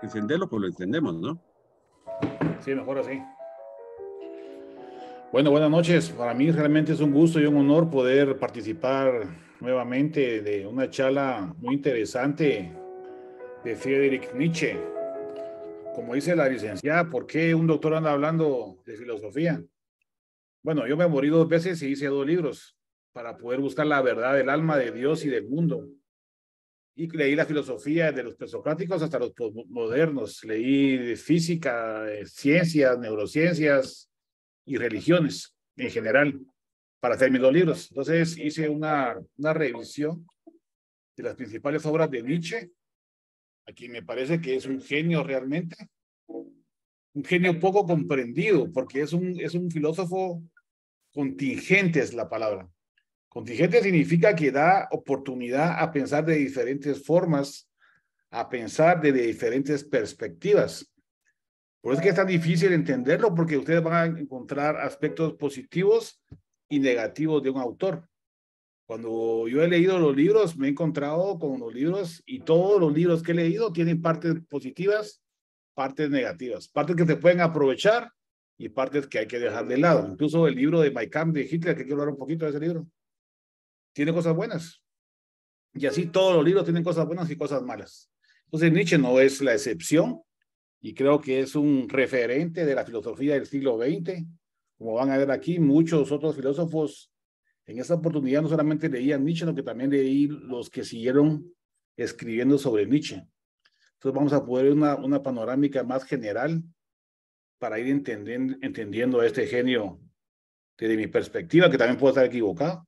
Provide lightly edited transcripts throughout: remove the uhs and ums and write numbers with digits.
entenderlo, pues lo entendemos, ¿no? Sí, mejor así. Bueno, buenas noches. Para mí realmente es un gusto y un honor poder participar nuevamente de una charla muy interesante de Friedrich Nietzsche. Como dice la licenciada, ¿por qué un doctor anda hablando de filosofía? Bueno, yo me morí 2 veces y hice 2 libros para poder buscar la verdad del alma, de Dios y del mundo. Y leí la filosofía de los presocráticos hasta los modernos. Leí física, ciencias, neurociencias y religiones en general para hacer mis 2 libros. Entonces hice una revisión de las principales obras de Nietzsche, a quien me parece que es un genio realmente, un genio poco comprendido, porque es un filósofo contingente, es la palabra. Contingente significa que da oportunidad a pensar de diferentes formas, a pensar de diferentes perspectivas. Por eso es que es tan difícil entenderlo, porque ustedes van a encontrar aspectos positivos y negativos de un autor. Cuando yo he leído los libros, me he encontrado con los libros y todos los libros que he leído tienen partes positivas, partes negativas, partes que se pueden aprovechar y partes que hay que dejar de lado. Incluso el libro de Mein Kampf de Hitler, que quiero hablar un poquito de ese libro, tiene cosas buenas. Y así todos los libros tienen cosas buenas y cosas malas. Entonces Nietzsche no es la excepción y creo que es un referente de la filosofía del siglo XX. Como van a ver aquí, muchos otros filósofos en esta oportunidad no solamente leían Nietzsche, sino que también leí los que siguieron escribiendo sobre Nietzsche. Entonces vamos a poder ver una panorámica más general para ir entendiendo a este genio desde mi perspectiva, que también puedo estar equivocado,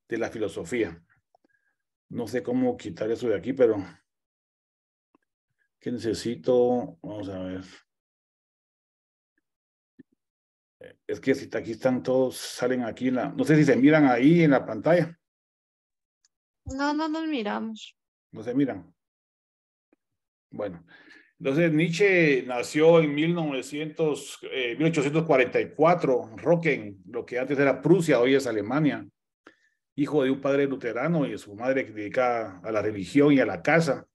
de la filosofía. No sé cómo quitar eso de aquí, pero ¿qué necesito? Vamos a ver. Es que si aquí están todos, salen aquí en la... No sé si se miran ahí en la pantalla. No, no nos miramos. No se miran. Bueno, entonces Nietzsche nació en 1844 en Rocken, lo que antes era Prusia, hoy es Alemania, hijo de un padre luterano y de su madre dedicada a la religión y a la casa.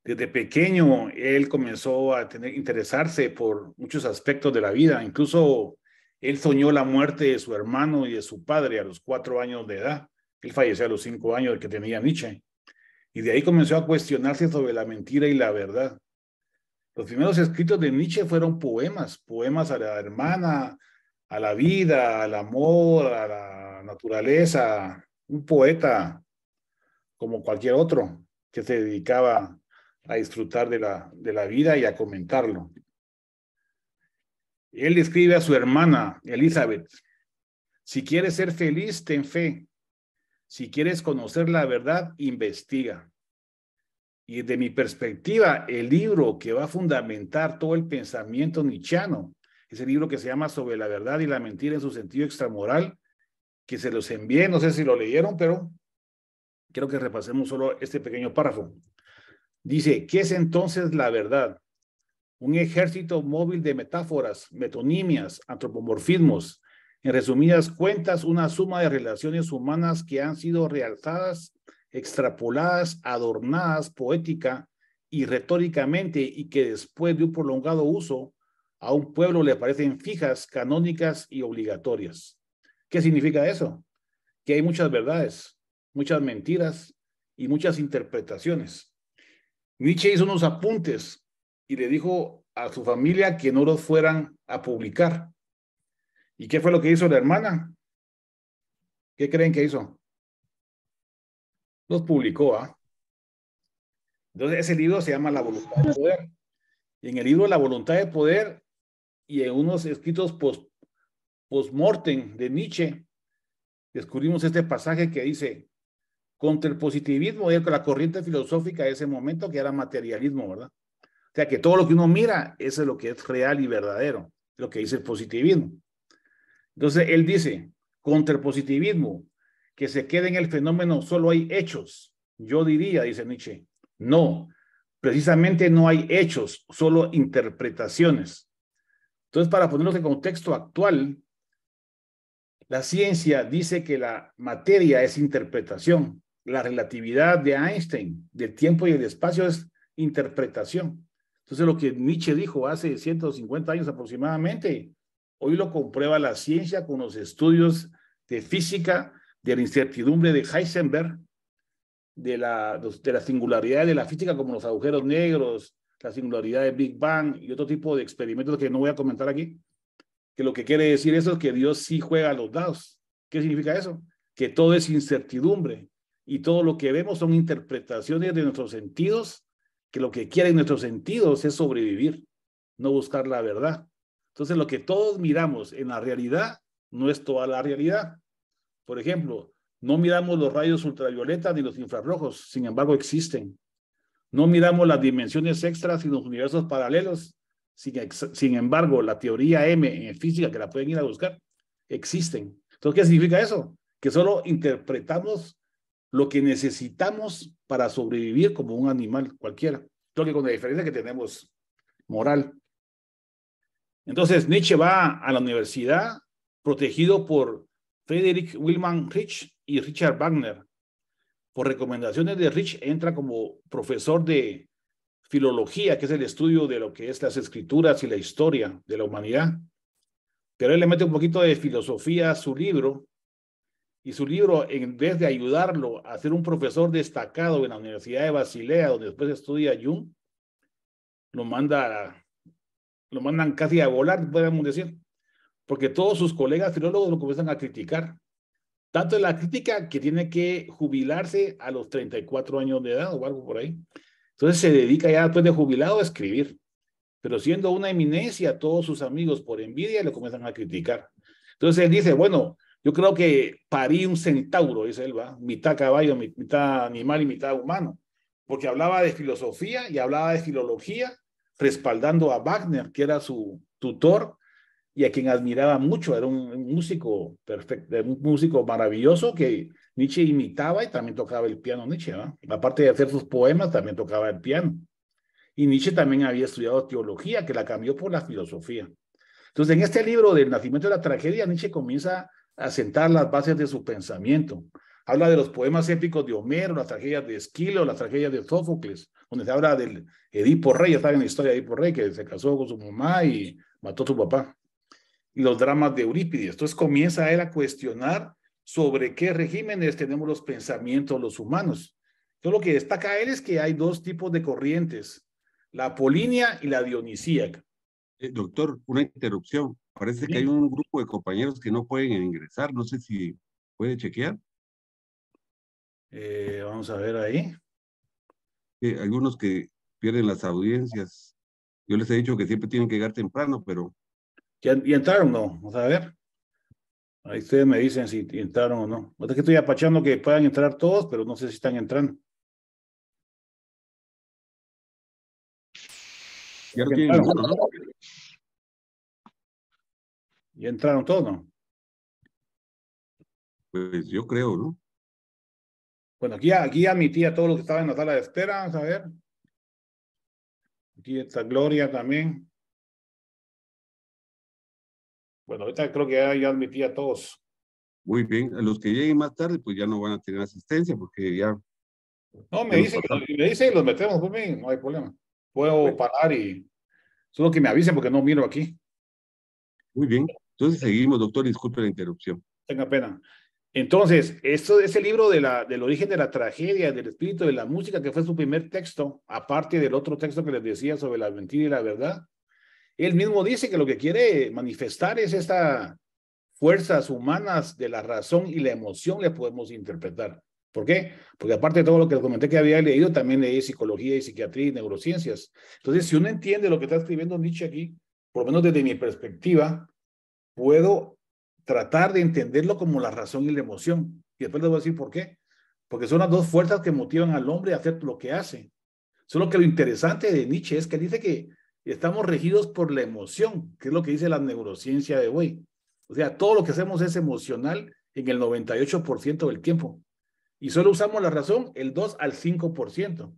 Desde pequeño él comenzó a interesarse por muchos aspectos de la vida, incluso él soñó la muerte de su hermano y de su padre a los 4 años de edad. Él falleció a los 5 años que tenía Nietzsche. Y de ahí comenzó a cuestionarse sobre la mentira y la verdad. Los primeros escritos de Nietzsche fueron poemas, poemas a la hermana, a la vida, al amor, a la naturaleza. Un poeta como cualquier otro que se dedicaba a disfrutar de la vida y a comentarlo. Él escribe a su hermana, Elizabeth: si quieres ser feliz, ten fe. Si quieres conocer la verdad, investiga. Y desde mi perspectiva, el libro que va a fundamentar todo el pensamiento nietzscheano es el libro que se llama Sobre la verdad y la mentira en su sentido extramoral, que se los envié, no sé si lo leyeron, pero quiero que repasemos solo este pequeño párrafo. Dice: ¿qué es entonces la verdad? Un ejército móvil de metáforas, metonimias, antropomorfismos. En resumidas cuentas, una suma de relaciones humanas que han sido realzadas, extrapoladas, adornadas poética y retóricamente, y que después de un prolongado uso a un pueblo le parecen fijas, canónicas y obligatorias. ¿Qué significa eso? Que hay muchas verdades, muchas mentiras y muchas interpretaciones. Nietzsche hizo unos apuntes y le dijo a su familia que no los fueran a publicar. ¿Y qué fue lo que hizo la hermana? ¿Qué creen que hizo? Los publicó, ¿ah? Entonces ese libro se llama La voluntad de poder. Y en el libro La voluntad de poder y en unos escritos post-mortem de Nietzsche, descubrimos este pasaje que dice: contra el positivismo y la corriente filosófica de ese momento, que era materialismo, ¿verdad? O sea, que todo lo que uno mira, eso es lo que es real y verdadero, lo que dice el positivismo. Entonces, él dice, contra el positivismo, que se quede en el fenómeno, solo hay hechos. Yo diría, dice Nietzsche, no, precisamente no hay hechos, solo interpretaciones. Entonces, para ponerlos en contexto actual, la ciencia dice que la materia es interpretación. La relatividad de Einstein del tiempo y el espacio es interpretación. Entonces, lo que Nietzsche dijo hace 150 años aproximadamente, hoy lo comprueba la ciencia con los estudios de física, de la incertidumbre de Heisenberg, de la singularidad de la física, como los agujeros negros, la singularidad de Big Bang y otro tipo de experimentos que no voy a comentar aquí, que lo que quiere decir eso es que Dios sí juega a los dados. ¿Qué significa eso? Que todo es incertidumbre y todo lo que vemos son interpretaciones de nuestros sentidos, que lo que quieren nuestros sentidos es sobrevivir, no buscar la verdad. Entonces, lo que todos miramos en la realidad no es toda la realidad. Por ejemplo, no miramos los rayos ultravioletas ni los infrarrojos, sin embargo existen. No miramos las dimensiones extras y los universos paralelos, sin embargo, la teoría M en física, que la pueden ir a buscar, existen. Entonces, ¿qué significa eso? Que solo interpretamos lo que necesitamos para sobrevivir como un animal cualquiera. Creo que con la diferencia que tenemos moral. Entonces, Nietzsche va a la universidad protegido por Friedrich Wilhelm Reich y Richard Wagner. Por recomendaciones de Reich, entra como profesor de filología, que es el estudio de lo que es las escrituras y la historia de la humanidad. Pero él le mete un poquito de filosofía a su libro, y su libro, en vez de ayudarlo a ser un profesor destacado en la Universidad de Basilea, donde después estudia Jung, lo mandan casi a volar, podríamos decir, porque todos sus colegas filólogos lo comienzan a criticar. Tanto en la crítica que tiene que jubilarse a los 34 años de edad o algo por ahí. Entonces se dedica ya después de jubilado a escribir. Pero siendo una eminencia, todos sus amigos por envidia le comienzan a criticar. Entonces él dice, bueno, yo creo que parí un centauro, dice él, ¿va? Mitad caballo, mitad animal y mitad humano. Porque hablaba de filosofía y hablaba de filología, respaldando a Wagner, que era su tutor y a quien admiraba mucho. Era un músico perfecto, un músico maravilloso que Nietzsche imitaba y también tocaba el piano Nietzsche, ¿no? Aparte de hacer sus poemas, también tocaba el piano. Y Nietzsche también había estudiado teología, que la cambió por la filosofía. Entonces, en este libro del nacimiento de la tragedia, Nietzsche comienza a sentar las bases de su pensamiento. Habla de los poemas épicos de Homero, las tragedias de Esquilo, las tragedias de Sófocles, donde se habla del Edipo Rey, ya saben en la historia de Edipo Rey, que se casó con su mamá y mató a su papá. Y los dramas de Eurípides. Entonces comienza él a cuestionar sobre qué regímenes tenemos los pensamientos los humanos. Entonces lo que destaca él es que hay dos tipos de corrientes, la apolínea y la dionisíaca. Doctor, una interrupción. Parece que hay un grupo de compañeros que no pueden ingresar. No sé si puede chequear. Vamos a ver ahí. Algunos que pierden las audiencias. Yo les he dicho que siempre tienen que llegar temprano, pero... ¿Ya entraron o no? Vamos a ver. Ahí ustedes me dicen si entraron o no. Es que estoy apachando que puedan entrar todos, pero no sé si están entrando. Ya no tienen ninguno, ¿no? ¿Ya entraron todos, no? Pues yo creo, ¿no? Bueno, aquí admití a todos los que estaban en la sala de espera. Vamos a ver. Aquí está Gloria también. Bueno, ahorita creo que ya admití a todos. Muy bien. A los que lleguen más tarde, pues ya no van a tener asistencia, porque ya... No, me dice y los metemos por mí, no hay problema. Puedo parar y solo que me avisen porque no miro aquí. Muy bien. Entonces seguimos, doctor. Disculpe la interrupción. Tenga pena. Entonces, ese libro del origen de la tragedia, del espíritu de la música, que fue su primer texto, aparte del otro texto que les decía sobre la mentira y la verdad, él mismo dice que lo que quiere manifestar es estas fuerzas humanas de la razón y la emoción le podemos interpretar. ¿Por qué? Porque aparte de todo lo que les comenté que había leído, también leí psicología y psiquiatría y neurociencias. Entonces, si uno entiende lo que está escribiendo Nietzsche aquí, por lo menos desde mi perspectiva, puedo tratar de entenderlo como la razón y la emoción. Y después les voy a decir por qué. Porque son las dos fuerzas que motivan al hombre a hacer lo que hace. Solo que lo interesante de Nietzsche es que dice que estamos regidos por la emoción, que es lo que dice la neurociencia de hoy. O sea, todo lo que hacemos es emocional en el 98% del tiempo. Y solo usamos la razón el 2 al 5%.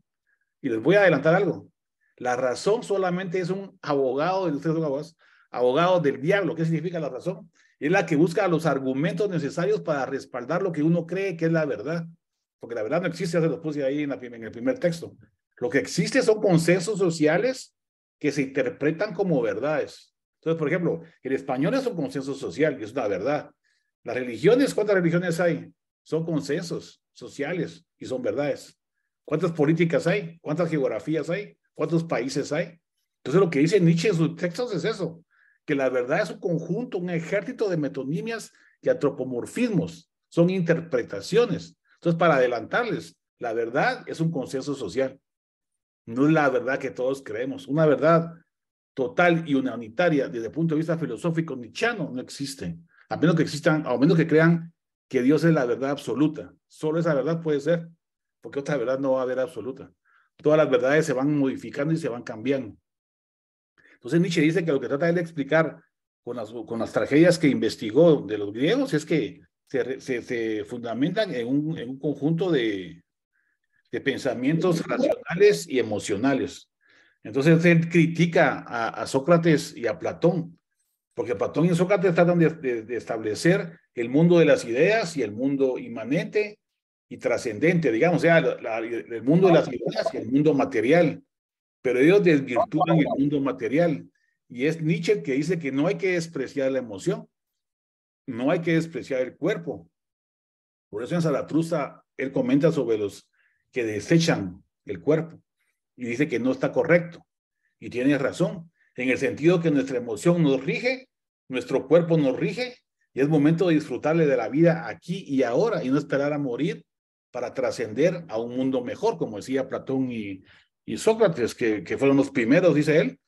Y les voy a adelantar algo. La razón solamente es un abogado, ustedes son abogados, abogado del diablo. ¿Qué significa la razón? Es la que busca los argumentos necesarios para respaldar lo que uno cree que es la verdad. Porque la verdad no existe, ya se los puse ahí en el primer texto. Lo que existe son consensos sociales que se interpretan como verdades. Entonces, por ejemplo, el español es un consenso social y es una verdad. Las religiones, ¿cuántas religiones hay? Son consensos sociales y son verdades. ¿Cuántas políticas hay? ¿Cuántas geografías hay? ¿Cuántos países hay? Entonces, lo que dice Nietzsche en sus textos es eso, que la verdad es un conjunto, un ejército de metonimias y antropomorfismos. Son interpretaciones. Entonces, para adelantarles, la verdad es un consenso social. No es la verdad que todos creemos. Una verdad total y unitaria desde el punto de vista filosófico nietzscheano no existe. A menos que existan, a menos que crean que Dios es la verdad absoluta. Solo esa verdad puede ser, porque otra verdad no va a haber absoluta. Todas las verdades se van modificando y se van cambiando. Entonces Nietzsche dice que lo que trata él de explicar con las tragedias que investigó de los griegos es que se fundamentan en un conjunto de pensamientos racionales y emocionales. Entonces él critica a Sócrates y a Platón, porque Platón y Sócrates tratan de establecer el mundo de las ideas y el mundo inmanente y trascendente, digamos, o sea, el mundo de las ideas y el mundo material, pero ellos desvirtúan el mundo material. Y es Nietzsche el que dice que no hay que despreciar la emoción, no hay que despreciar el cuerpo. Por eso en Zaratustra él comenta sobre los que desechan el cuerpo y dice que no está correcto. Y tiene razón, en el sentido que nuestra emoción nos rige, nuestro cuerpo nos rige, y es momento de disfrutarle de la vida aquí y ahora y no esperar a morir para trascender a un mundo mejor, como decía Platón y Sócrates, que fueron los primeros, dice él,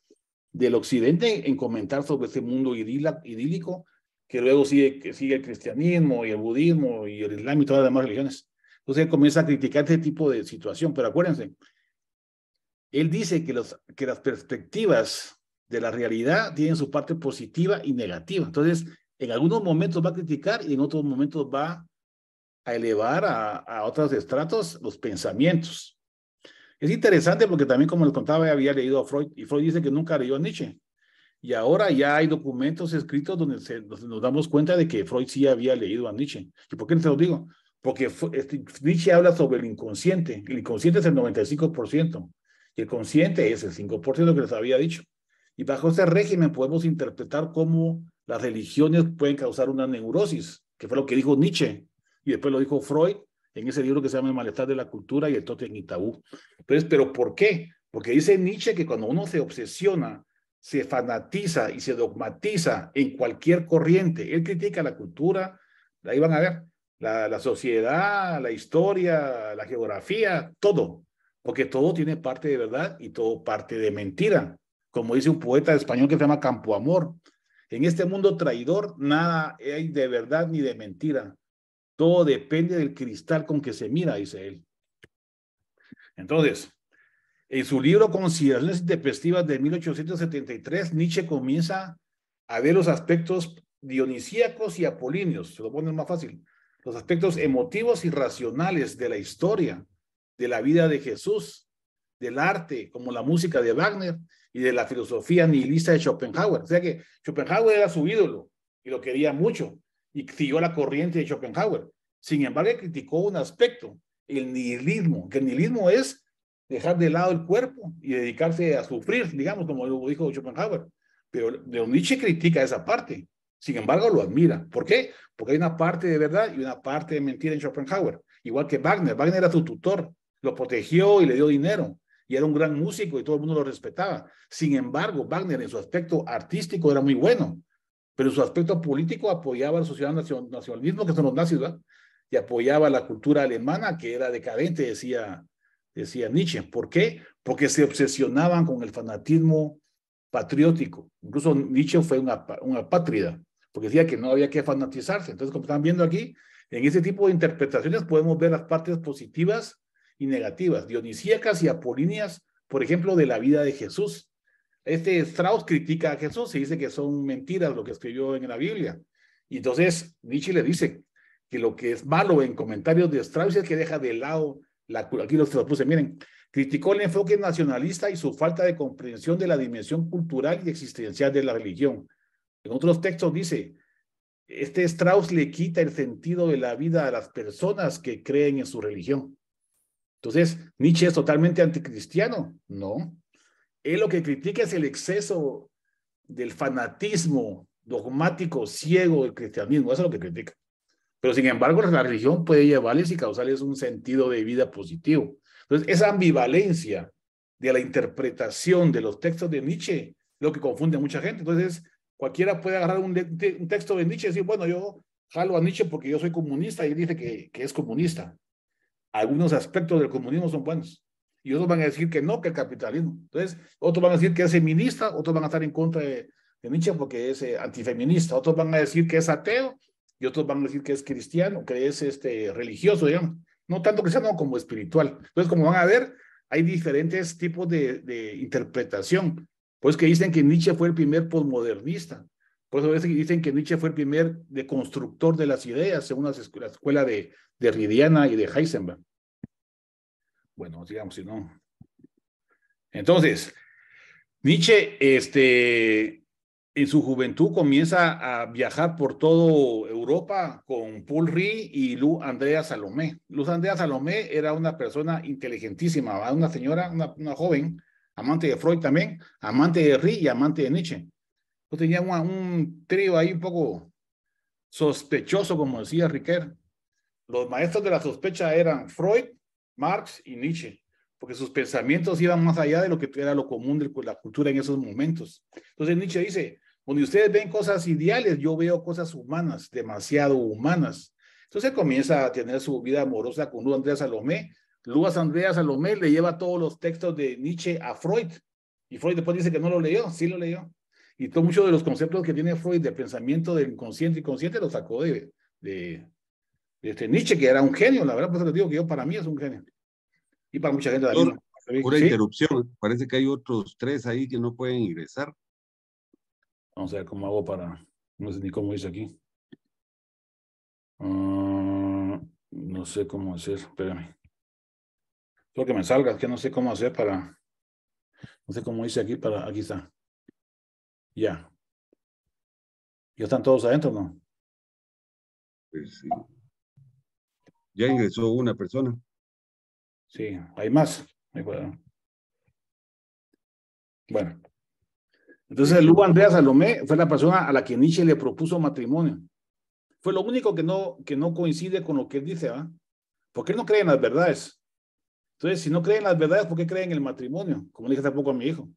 del occidente en comentar sobre este mundo idílico, que luego sigue el cristianismo y el budismo y el islam y todas las demás religiones. Entonces él comienza a criticar este tipo de situación, pero acuérdense, él dice que las perspectivas de la realidad tienen su parte positiva y negativa. Entonces, en algunos momentos va a criticar y en otros momentos va a elevar a otros estratos los pensamientos. Es interesante porque también, como les contaba, había leído a Freud, y Freud dice que nunca leyó a Nietzsche. Y ahora ya hay documentos escritos donde nos damos cuenta de que Freud sí había leído a Nietzsche. ¿Y por qué se lo digo? Porque Nietzsche habla sobre el inconsciente. El inconsciente es el 95%. Y el consciente es el 5% que les había dicho. Y bajo ese régimen podemos interpretar cómo las religiones pueden causar una neurosis, que fue lo que dijo Nietzsche. Y después lo dijo Freud en ese libro que se llama El malestar de la cultura y el tótem y tabú. Entonces, ¿pero por qué? Porque dice Nietzsche que cuando uno se obsesiona, se fanatiza y se dogmatiza en cualquier corriente, él critica la cultura, ahí van a ver, la sociedad, la historia, la geografía, todo, porque todo tiene parte de verdad y todo parte de mentira. Como dice un poeta español que se llama Campoamor, en este mundo traidor nada hay de verdad ni de mentira. Todo depende del cristal con que se mira, dice él. Entonces, en su libro Consideraciones intempestivas de 1873, Nietzsche comienza a ver los aspectos dionisíacos y apolíneos, se lo ponen más fácil, los aspectos emotivos y racionales de la historia, de la vida de Jesús, del arte, como la música de Wagner y de la filosofía nihilista de Schopenhauer. O sea que Schopenhauer era su ídolo y lo quería mucho y siguió la corriente de Schopenhauer. Sin embargo, criticó un aspecto, el nihilismo, que el nihilismo es dejar de lado el cuerpo y dedicarse a sufrir, digamos, como lo dijo Schopenhauer. Pero Nietzsche critica esa parte. Sin embargo, lo admira. ¿Por qué? Porque hay una parte de verdad y una parte de mentira en Schopenhauer. Igual que Wagner. Wagner era su tutor, lo protegió y le dio dinero. Y era un gran músico y todo el mundo lo respetaba. Sin embargo, Wagner en su aspecto artístico era muy bueno, pero en su aspecto político apoyaba al socialnacionalismo, que son los nazis, ¿verdad? Y apoyaba la cultura alemana, que era decadente, decía Nietzsche. ¿Por qué? Porque se obsesionaban con el fanatismo patriótico. Incluso Nietzsche fue una apátrida, porque decía que no había que fanatizarse. Entonces, como están viendo aquí, en ese tipo de interpretaciones podemos ver las partes positivas y negativas, dionisíacas y apolíneas, por ejemplo, de la vida de Jesús. Strauss critica a Jesús y dice que son mentiras lo que escribió en la Biblia. Y entonces Nietzsche le dice que lo que es malo en comentarios de Strauss es que deja de lado aquí los puse, miren, criticó el enfoque nacionalista y su falta de comprensión de la dimensión cultural y existencial de la religión. En otros textos dice, Strauss le quita el sentido de la vida a las personas que creen en su religión. Entonces, ¿Nietzsche es totalmente anticristiano? No. Él lo que critica es el exceso del fanatismo dogmático, ciego del cristianismo. Eso es lo que critica. Pero sin embargo, la religión puede llevarles y causarles un sentido de vida positivo. Entonces, esa ambivalencia de la interpretación de los textos de Nietzsche es lo que confunde a mucha gente. Entonces, cualquiera puede agarrar un texto de Nietzsche y decir, bueno, yo jalo a Nietzsche porque yo soy comunista y él dice que es comunista. Algunos aspectos del comunismo son buenos. Y otros van a decir que no, que el capitalismo. Entonces, otros van a decir que es feminista, otros van a estar en contra de Nietzsche porque es antifeminista, otros van a decir que es ateo y otros van a decir que es cristiano, que es religioso, digamos. No tanto cristiano como espiritual. Entonces, como van a ver, hay diferentes tipos de interpretación. Pues que dicen que Nietzsche fue el primer posmodernista. Por eso dicen que Nietzsche fue el primer deconstructor de las ideas, según la escuela de Derridiana y de Heisenberg. Bueno, digamos, si no. Entonces, Nietzsche, en su juventud comienza a viajar por toda Europa con Paul Rivet y Luz Andrea Salomé. Luz Andrea Salomé era una persona inteligentísima, una señora, una joven, amante de Freud también, amante de Rivet y amante de Nietzsche. Entonces tenía un trío ahí un poco sospechoso, como decía Riquet. Los maestros de la sospecha eran Freud, Marx y Nietzsche, porque sus pensamientos iban más allá de lo que era lo común de la cultura en esos momentos. Entonces Nietzsche dice, cuando ustedes ven cosas ideales, yo veo cosas humanas, demasiado humanas. Entonces comienza a tener su vida amorosa con Luz Andrea Salomé. Luz Andrea Salomé le lleva todos los textos de Nietzsche a Freud, y Freud después dice que no lo leyó, sí lo leyó. Y muchos de los conceptos que tiene Freud de pensamiento del inconsciente y consciente los sacó de Nietzsche, que era un genio, la verdad, por eso les digo que para mí es un genio. Y para mucha gente también. Pura ¿Sí? interrupción. Parece que hay otros 3 ahí que no pueden ingresar. Vamos a ver cómo hago para... No sé ni cómo dice aquí. No sé cómo hacer. Espérame. Quiero que me salga, que no sé cómo hacer para... No sé cómo dice aquí para... Aquí está. Ya. ¿Ya están todos adentro o no? Pues sí. Ya ingresó una persona. Sí, hay más. Bueno. Entonces, Luz Andrea Salomé fue la persona a la que Nietzsche le propuso matrimonio. Fue lo único que no coincide con lo que él dice, ¿va? Porque él no cree en las verdades. Entonces, si no cree en las verdades, ¿por qué cree en el matrimonio? Como le dije hace poco a mi hijo.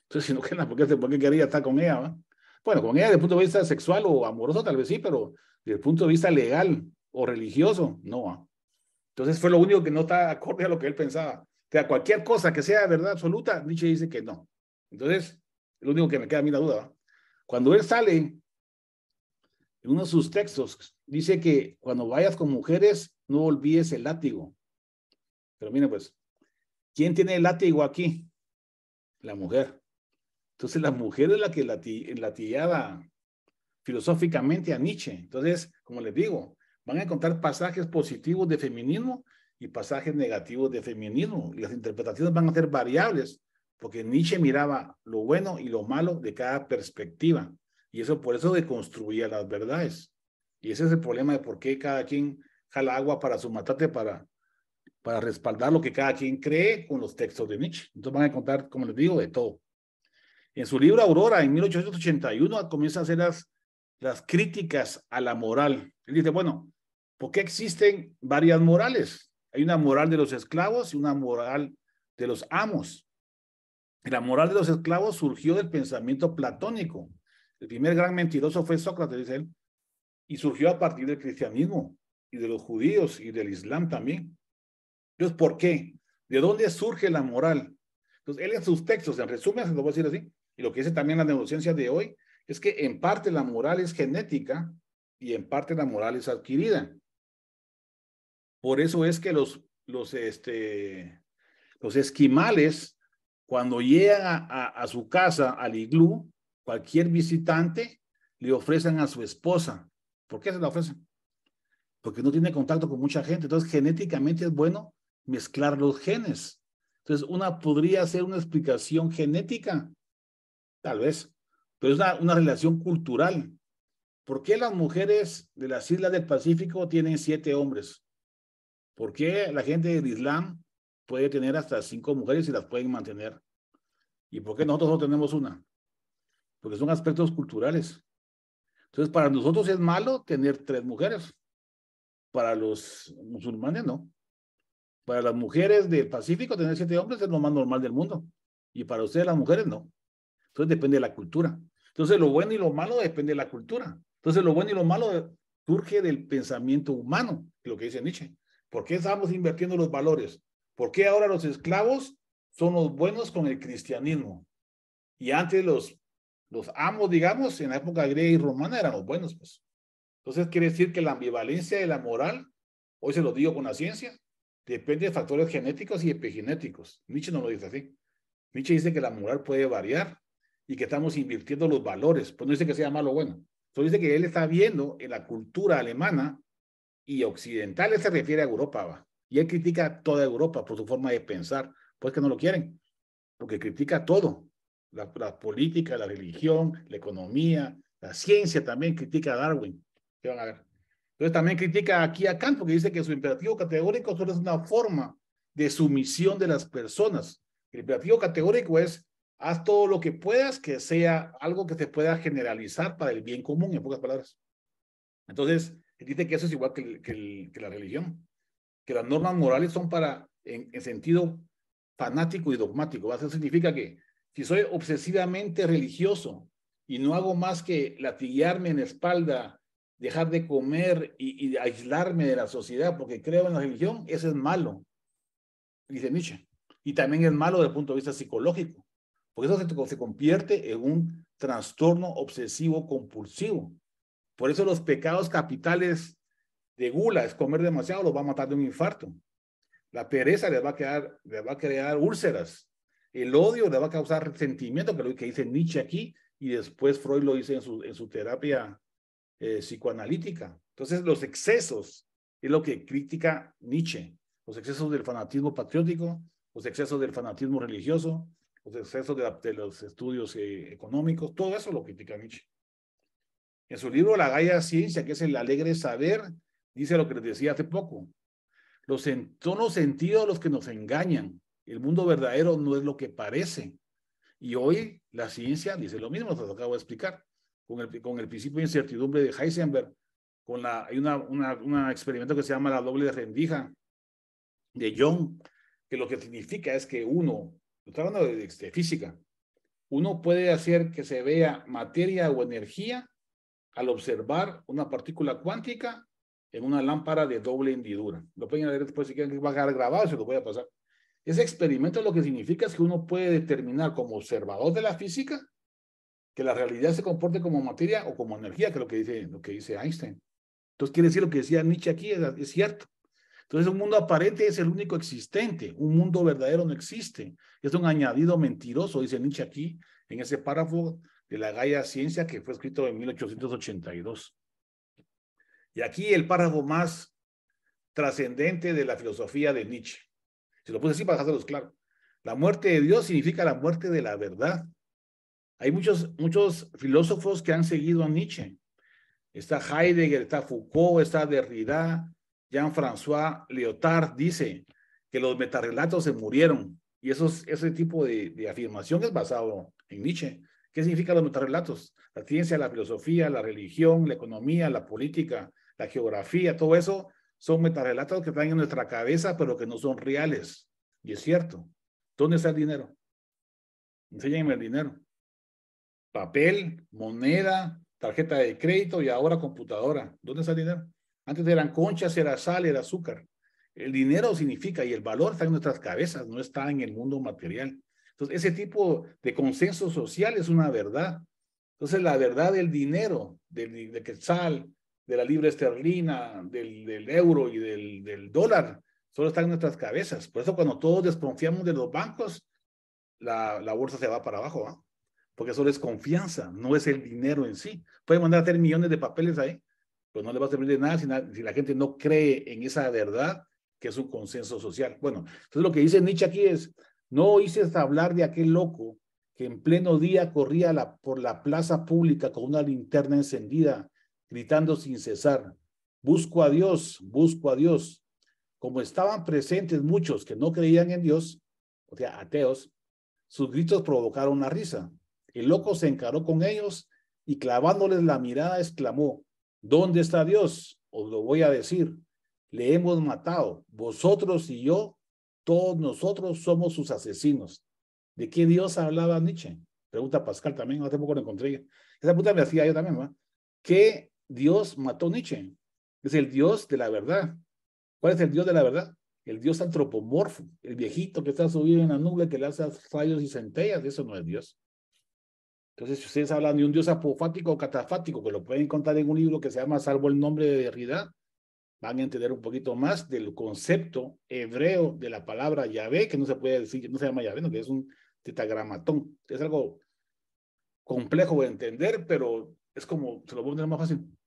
Entonces, si no cree, ¿por qué quería estar con ella, va? Bueno, con ella desde el punto de vista sexual o amoroso tal vez sí, pero desde el punto de vista legal o religioso, no, ¿va? Entonces, fue lo único que no está acorde a lo que él pensaba. O sea, cualquier cosa que sea verdad absoluta, Nietzsche dice que no. Entonces, es lo único que me queda a mí la duda, ¿va? Cuando él sale, en uno de sus textos, dice que cuando vayas con mujeres, no olvides el látigo. Pero mira, pues, ¿quién tiene el látigo aquí? La mujer. Entonces, la mujer es la que latillaba filosóficamente a Nietzsche. Entonces, como les digo, van a encontrar pasajes positivos de feminismo y pasajes negativos de feminismo. Y las interpretaciones van a ser variables, porque Nietzsche miraba lo bueno y lo malo de cada perspectiva. Y eso por eso deconstruía las verdades. Y ese es el problema de por qué cada quien jala agua para su matate para respaldar lo que cada quien cree con los textos de Nietzsche. Entonces van a encontrar, como les digo, de todo. En su libro Aurora, en 1881, comienza a hacer las críticas a la moral. Él dice, bueno, ¿por qué existen varias morales? Hay una moral de los esclavos y una moral de los amos. La moral de los esclavos surgió del pensamiento platónico. El primer gran mentiroso fue Sócrates, dice él, y surgió a partir del cristianismo y de los judíos y del islam también. Entonces, ¿por qué? ¿De dónde surge la moral? Entonces, él en sus textos, en resumen, se lo voy a decir así, y lo que dice también la neurociencia de hoy, es que en parte la moral es genética y en parte la moral es adquirida. Por eso es que los esquimales, cuando llegan a su casa, al iglú, cualquier visitante le ofrecen a su esposa. ¿Por qué se la ofrecen? Porque no tiene contacto con mucha gente. Entonces, genéticamente es bueno mezclar los genes. Entonces, una podría ser una explicación genética, tal vez, pero es una relación cultural. ¿Por qué las mujeres de las islas del Pacífico tienen 7 hombres? ¿Por qué la gente del Islam puede tener hasta 5 mujeres y las pueden mantener. ¿Y por qué nosotros no tenemos una? Porque son aspectos culturales. Entonces, para nosotros es malo tener 3 mujeres. Para los musulmanes, no. Para las mujeres del Pacífico, tener 7 hombres es lo más normal del mundo. Y para ustedes, las mujeres, no. Entonces, depende de la cultura. Entonces, lo bueno y lo malo depende de la cultura. Entonces, lo bueno y lo malo surge del pensamiento humano, lo que dice Nietzsche. ¿Por qué estamos invirtiendo los valores? ¿Por qué ahora los esclavos son los buenos con el cristianismo? Y antes los amos, digamos, en la época griega y romana eran los buenos, pues. Entonces, quiere decir que la ambivalencia de la moral, hoy se lo digo con la ciencia, depende de factores genéticos y epigenéticos. Nietzsche no lo dice así. Nietzsche dice que la moral puede variar y que estamos invirtiendo los valores. Pues no dice que sea malo o bueno. Solo dice que él está viendo en la cultura alemana y occidental, él se refiere a Europa, ¿va? Y él critica a toda Europa por su forma de pensar. Pues que no lo quieren, porque critica todo. La política, la religión, la economía, la ciencia también critica a Darwin. ¿Qué van a ver? Entonces también critica aquí a Kant, porque dice que su imperativo categórico solo es una forma de sumisión de las personas. El imperativo categórico es: haz todo lo que puedas, que sea algo que se pueda generalizar para el bien común, en pocas palabras. Entonces, él dice que eso es igual que la religión, que las normas morales son para, en sentido fanático y dogmático. Eso significa que si soy obsesivamente religioso y no hago más que latillarme en la espalda, dejar de comer y aislarme de la sociedad porque creo en la religión, eso es malo, dice Nietzsche. Y también es malo desde el punto de vista psicológico, porque eso se convierte en un trastorno obsesivo compulsivo. Por eso los pecados capitales de gula, es comer demasiado, los va a matar de un infarto. La pereza les va a crear úlceras. El odio le va a causar resentimiento, que es lo que dice Nietzsche aquí, y después Freud lo dice en su terapia psicoanalítica. Entonces, los excesos es lo que critica Nietzsche. Los excesos del fanatismo patriótico, los excesos del fanatismo religioso, los excesos de los estudios económicos, todo eso lo critica Nietzsche. En su libro La Gaia Ciencia, que es el alegre saber, dice lo que les decía hace poco. Son los sentidos los que nos engañan. El mundo verdadero no es lo que parece. Y hoy la ciencia dice lo mismo, lo acabo de explicar. Con el principio de incertidumbre de Heisenberg, hay un experimento que se llama la doble rendija de Young, que lo que significa es que uno, estoy hablando de física, uno puede hacer que se vea materia o energía al observar una partícula cuántica en una lámpara de doble hendidura. Lo pueden ver después si quieren, que va a quedar grabado, se lo voy a pasar. Ese experimento lo que significa es que uno puede determinar como observador de la física que la realidad se comporte como materia o como energía, que es lo que dice Einstein. Entonces quiere decir lo que decía Nietzsche aquí, es cierto. Entonces un mundo aparente es el único existente, un mundo verdadero no existe. Es un añadido mentiroso, dice Nietzsche aquí, en ese párrafo de la Gaia Ciencia que fue escrito en 1882. Y aquí el párrafo más trascendente de la filosofía de Nietzsche. Se lo puse así para dejárselos claro. La muerte de Dios significa la muerte de la verdad. Hay muchos filósofos que han seguido a Nietzsche. Está Heidegger, está Foucault, está Derrida, Jean-François Lyotard dice que los metarrelatos se murieron. Y ese tipo de afirmación es basado en Nietzsche. ¿Qué significan los metarrelatos? La ciencia, la filosofía, la religión, la economía, la política, la geografía, todo eso son metarrelatos que están en nuestra cabeza, pero que no son reales. Y es cierto. ¿Dónde está el dinero? Enséñenme el dinero. Papel, moneda, tarjeta de crédito y ahora computadora. ¿Dónde está el dinero? Antes eran conchas, era sal, era azúcar. El dinero significa, y el valor está en nuestras cabezas, no está en el mundo material. Entonces, ese tipo de consenso social es una verdad. Entonces, la verdad del dinero, de quetzal, de la libra esterlina, del euro y del dólar, solo está en nuestras cabezas. Por eso cuando todos desconfiamos de los bancos, la bolsa se va para abajo, ¿eh? Porque solo es confianza, no es el dinero en sí. Pueden mandar a hacer millones de papeles ahí, pero no le va a servir de nada si la gente no cree en esa verdad que es un consenso social. Bueno, entonces lo que dice Nietzsche aquí es: no oíste hablar de aquel loco que en pleno día corría por la plaza pública con una linterna encendida, gritando sin cesar: busco a Dios, busco a Dios. Como estaban presentes muchos que no creían en Dios, o sea, ateos, sus gritos provocaron una risa. El loco se encaró con ellos y clavándoles la mirada exclamó, ¿dónde está Dios? Os lo voy a decir. Le hemos matado, vosotros y yo, todos nosotros somos sus asesinos. ¿De qué Dios hablaba Nietzsche? Pregunta Pascal también, hace poco lo encontré. Esa pregunta me hacía yo también, ¿no? ¿Qué Dios mató Nietzsche? Es el Dios de la verdad. ¿Cuál es el Dios de la verdad? El Dios antropomorfo, el viejito que está subido en la nube que le hace rayos y centellas, eso no es Dios. Entonces, si ustedes hablan de un Dios apofático o catafático, que lo pueden encontrar en un libro que se llama Salvo el nombre de Derrida, van a entender un poquito más del concepto hebreo de la palabra Yahvé, que no se puede decir, no se llama Yahvé, no, que es un tetragramatón. Es algo complejo de entender, pero es como, se lo voy a poner más fácil.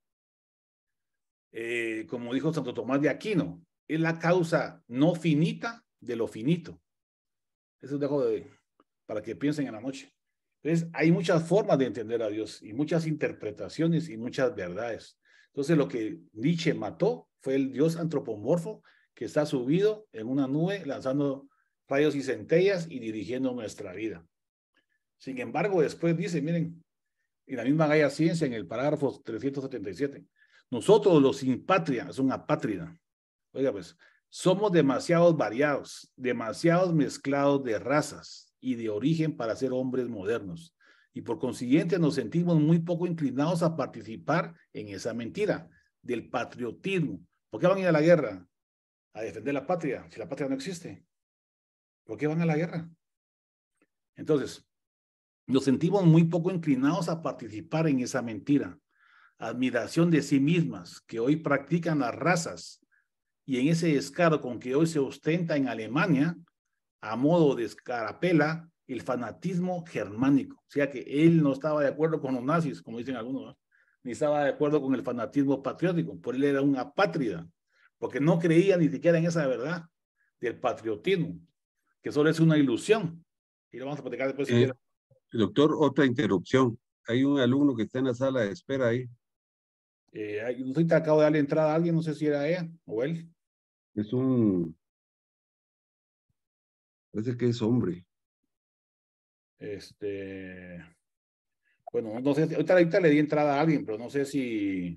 Como dijo Santo Tomás de Aquino, es la causa no finita de lo finito. Eso dejo para que piensen en la noche. Entonces, hay muchas formas de entender a Dios y muchas interpretaciones y muchas verdades. Entonces, lo que Nietzsche mató fue el Dios antropomorfo que está subido en una nube lanzando rayos y centellas y dirigiendo nuestra vida. Sin embargo, después dice, miren, en la misma Gaia Ciencia, en el parágrafo 377, nosotros los sin patria, es una apátrida. Oiga, pues, somos demasiados variados, demasiados mezclados de razas y de origen para ser hombres modernos. Y por consiguiente nos sentimos muy poco inclinados a participar en esa mentira del patriotismo. ¿Por qué van a ir a la guerra? A defender la patria, si la patria no existe. ¿Por qué van a la guerra? Entonces, nos sentimos muy poco inclinados a participar en esa mentira. Admiración de sí mismas que hoy practican las razas y en ese descaro con que hoy se ostenta en Alemania, a modo de escarapela, el fanatismo germánico. O sea que él no estaba de acuerdo con los nazis, como dicen algunos, ¿no? Ni estaba de acuerdo con el fanatismo patriótico, por él era una apátrida, porque no creía ni siquiera en esa verdad del patriotismo, que solo es una ilusión. Y lo vamos a platicar después si quieren. Doctor, otra interrupción. Hay un alumno que está en la sala de espera ahí. No sé si acabo de darle entrada a alguien, no sé si era ella o él. Parece que es hombre. Bueno, no sé, ahorita le di entrada a alguien, pero no sé si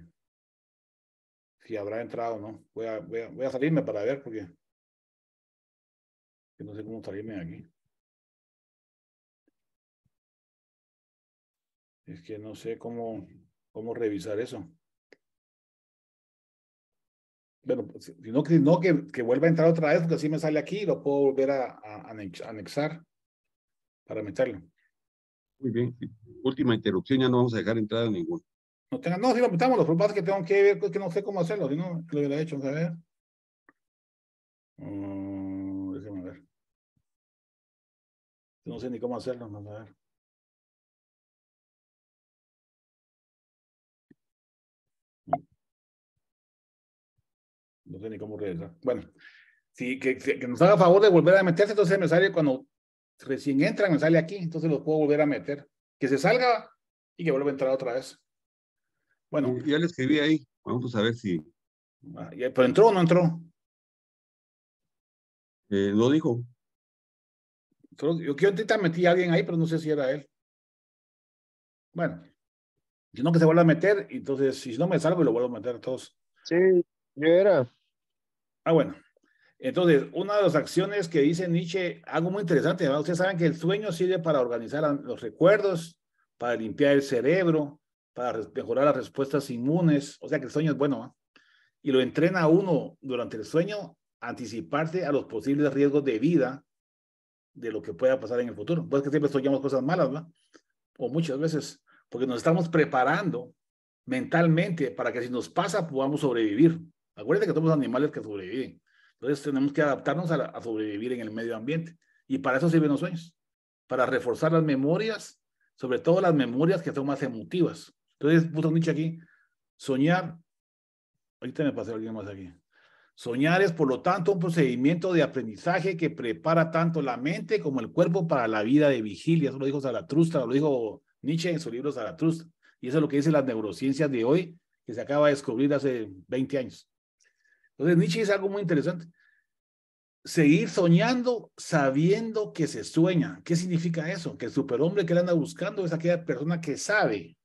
habrá entrado o no. Voy a salirme para ver porque no sé cómo salirme de aquí. Es que no sé cómo revisar eso. Bueno, pues, si no que vuelva a entrar otra vez, porque así me sale aquí y lo puedo volver a anexar para meterlo. Muy bien. Última interrupción, ya no vamos a dejar entrada ninguna. No, si lo metamos, los problemas que tengo que ver, que no sé cómo hacerlo, si no, lo hubiera hecho, a ver. Déjame ver. No sé ni cómo hacerlo, vamos a ver. No sé ni cómo regresar. Bueno, sí, que nos haga favor de volver a meterse, entonces me sale cuando recién entran, me sale aquí, entonces los puedo volver a meter. Que se salga y que vuelva a entrar otra vez. Bueno. Ya le escribí ahí, vamos a ver si... ¿Pero entró o no entró? Lo dijo. Yo ahorita metí a alguien ahí, pero no sé si era él. Bueno, si no que se vuelva a meter, entonces si no me salgo y lo vuelvo a meter a todos. Sí, yo era. Bueno. Entonces, una de las acciones que dice Nietzsche, algo muy interesante, ¿verdad? Ustedes saben que el sueño sirve para organizar los recuerdos, para limpiar el cerebro, para mejorar las respuestas inmunes, o sea que el sueño es bueno, ¿no? Y lo entrena a uno durante el sueño a anticiparse a los posibles riesgos de vida de lo que pueda pasar en el futuro. Pues que siempre soñamos cosas malas, ¿no? O muchas veces, porque nos estamos preparando mentalmente para que si nos pasa podamos sobrevivir. Acuérdense que somos animales que sobreviven. Entonces tenemos que adaptarnos a sobrevivir en el medio ambiente. Y para eso sirven los sueños, para reforzar las memorias, sobre todo las memorias que son más emotivas. Entonces, puso Nietzsche aquí, soñar, ahorita me pasé a alguien más aquí. Soñar es, por lo tanto, un procedimiento de aprendizaje que prepara tanto la mente como el cuerpo para la vida de vigilia. Eso lo dijo Zaratustra, lo dijo Nietzsche en su libro Zaratustra. Y eso es lo que dicen las neurociencias de hoy, que se acaba de descubrir hace 20 años. Entonces, Nietzsche dice algo muy interesante. seguir soñando sabiendo que se sueña. ¿Qué significa eso? Que el superhombre que él anda buscando es aquella persona que sabe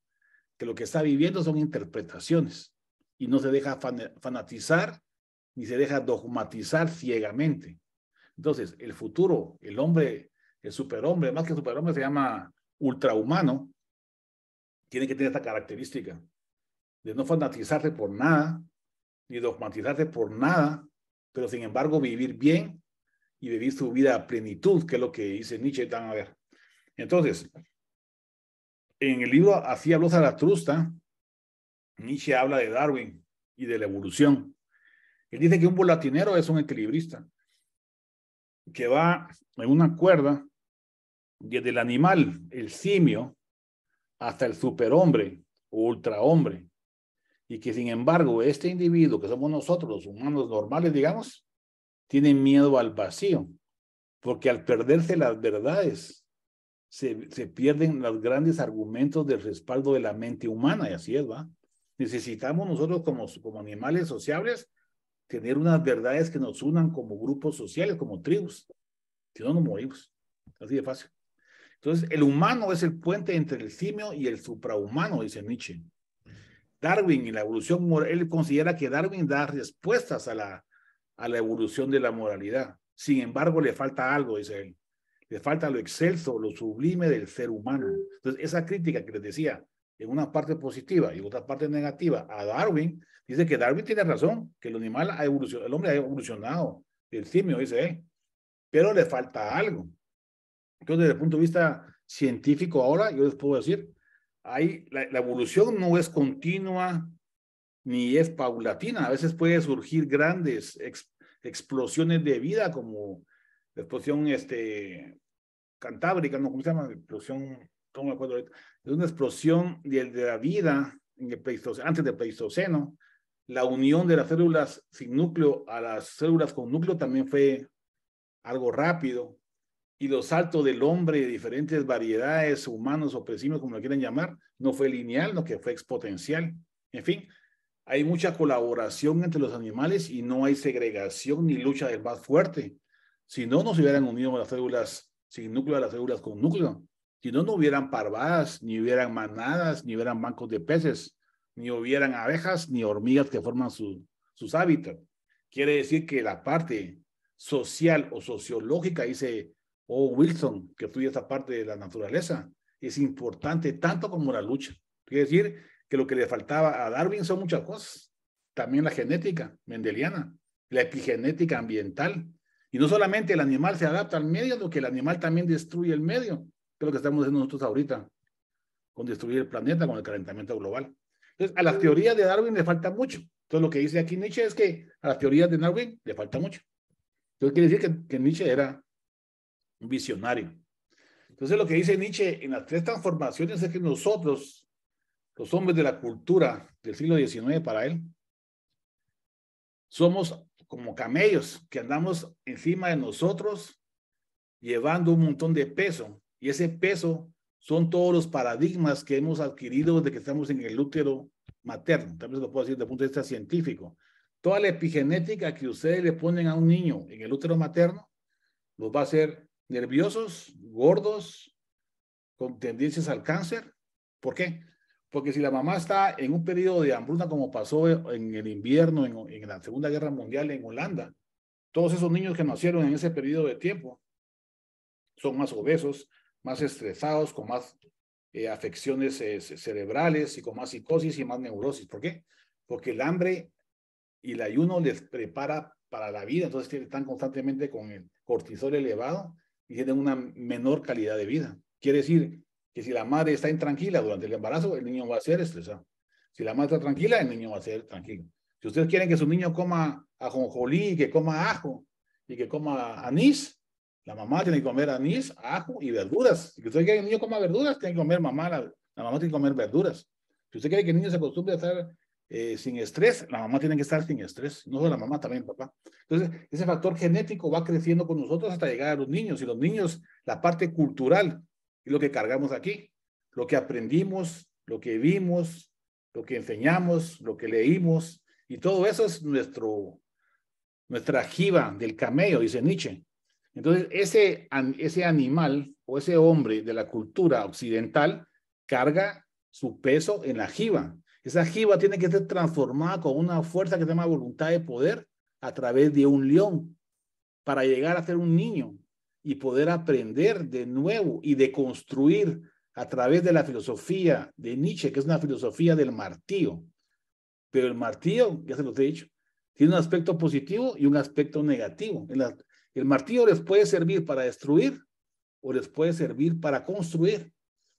que lo que está viviendo son interpretaciones y no se deja fanatizar ni se deja dogmatizar ciegamente. Entonces, el futuro, el hombre, el superhombre, más que superhombre se llama ultrahumano, tiene que tener esta característica de no fanatizarse por nada, ni dogmatizarse por nada, pero sin embargo vivir bien y vivir su vida a plenitud, que es lo que dice Nietzsche. Van a ver. Entonces, en el libro Así habló Zaratustra, Nietzsche habla de Darwin y de la evolución. Él dice que un volatinero es un equilibrista que va en una cuerda desde el animal, el simio, hasta el superhombre o ultrahombre, y que sin embargo este individuo que somos nosotros, los humanos normales, digamos, tiene miedo al vacío, porque al perderse las verdades se pierden los grandes argumentos del respaldo de la mente humana, y así es, ¿va? Necesitamos nosotros como animales sociables tener unas verdades que nos unan como grupos sociales, como tribus, si no nos morimos, así de fácil. Entonces, el humano es el puente entre el simio y el suprahumano, dice Nietzsche. Darwin y la evolución moral, él considera que Darwin da respuestas a la evolución de la moralidad. Sin embargo, le falta algo, dice él. Le falta lo excelso, lo sublime del ser humano. Entonces, esa crítica que les decía, en una parte positiva y en otra parte negativa a Darwin, dice que Darwin tiene razón, que el animal ha evolucionado, el hombre ha evolucionado, el simio, dice él, pero le falta algo. Entonces, desde el punto de vista científico ahora, yo les puedo decir, la evolución no es continua ni es paulatina. A veces puede surgir grandes explosiones de vida, como la explosión cantábrica, ¿no? ¿Cómo se llama? Explosión, no me acuerdo ahorita. Es una explosión de la vida en el antes del Pleistoceno. La unión de las células sin núcleo a las células con núcleo también fue algo rápido. Y los saltos del hombre de diferentes variedades, humanos o presinos, como lo quieren llamar, no fue lineal, no que fue exponencial. En fin, hay mucha colaboración entre los animales y no hay segregación ni lucha del más fuerte. Si no, no se hubieran unido las células sin núcleo a las células con núcleo. Si no, no hubieran parvadas, ni hubieran manadas, ni hubieran bancos de peces, ni hubieran abejas, ni hormigas que forman sus hábitats. Quiere decir que la parte social o sociológica, dice Wilson, que estudia esta parte de la naturaleza, es importante tanto como la lucha. Quiere decir que lo que le faltaba a Darwin son muchas cosas. También la genética mendeliana, la epigenética ambiental. Y no solamente el animal se adapta al medio, sino que el animal también destruye el medio, que es lo que estamos haciendo nosotros ahorita, con destruir el planeta, con el calentamiento global. Entonces, a las teorías de Darwin le falta mucho. Entonces, lo que dice aquí Nietzsche es que a las teorías de Darwin le falta mucho. Entonces, quiere decir que Nietzsche era un visionario. Entonces, lo que dice Nietzsche en las tres transformaciones es que nosotros, los hombres de la cultura del siglo XIX para él, somos como camellos que andamos encima de nosotros llevando un montón de peso, y ese peso son todos los paradigmas que hemos adquirido desde que estamos en el útero materno. También se lo puedo decir desde el punto de vista científico. Toda la epigenética que ustedes le ponen a un niño en el útero materno los va a hacer nerviosos, gordos, con tendencias al cáncer. ¿Por qué? Porque si la mamá está en un periodo de hambruna, como pasó en el invierno, en la Segunda Guerra Mundial en Holanda, todos esos niños que nacieron en ese periodo de tiempo son más obesos, más estresados, con más afecciones cerebrales y con más psicosis y más neurosis. ¿Por qué? Porque el hambre y el ayuno les prepara para la vida, entonces están constantemente con el cortisol elevado y tienen una menor calidad de vida. Quiere decir que si la madre está intranquila durante el embarazo, el niño va a ser estresado. Si la madre está tranquila, el niño va a ser tranquilo. Si ustedes quieren que su niño coma ajonjolí, que coma ajo y que coma anís, la mamá tiene que comer anís, ajo y verduras. Si usted quiere que el niño coma verduras, tiene que comer mamá, la mamá tiene que comer verduras. Si usted quiere que el niño se acostumbre a estar sin estrés, la mamá tiene que estar sin estrés, no solo la mamá, también el papá. Entonces, ese factor genético va creciendo con nosotros hasta llegar a los niños, y los niños, la parte cultural, es lo que cargamos aquí, lo que aprendimos, lo que vimos, lo que enseñamos, lo que leímos, y todo eso es nuestro nuestra jiba del camello, dice Nietzsche. Entonces, ese animal o ese hombre de la cultura occidental carga su peso en la jiba. Esa jiba tiene que ser transformada con una fuerza que se llama voluntad de poder a través de un león para llegar a ser un niño y poder aprender de nuevo y de construir a través de la filosofía de Nietzsche, que es una filosofía del martillo. Pero el martillo, ya se los he dicho, tiene un aspecto positivo y un aspecto negativo. El martillo les puede servir para destruir o les puede servir para construir.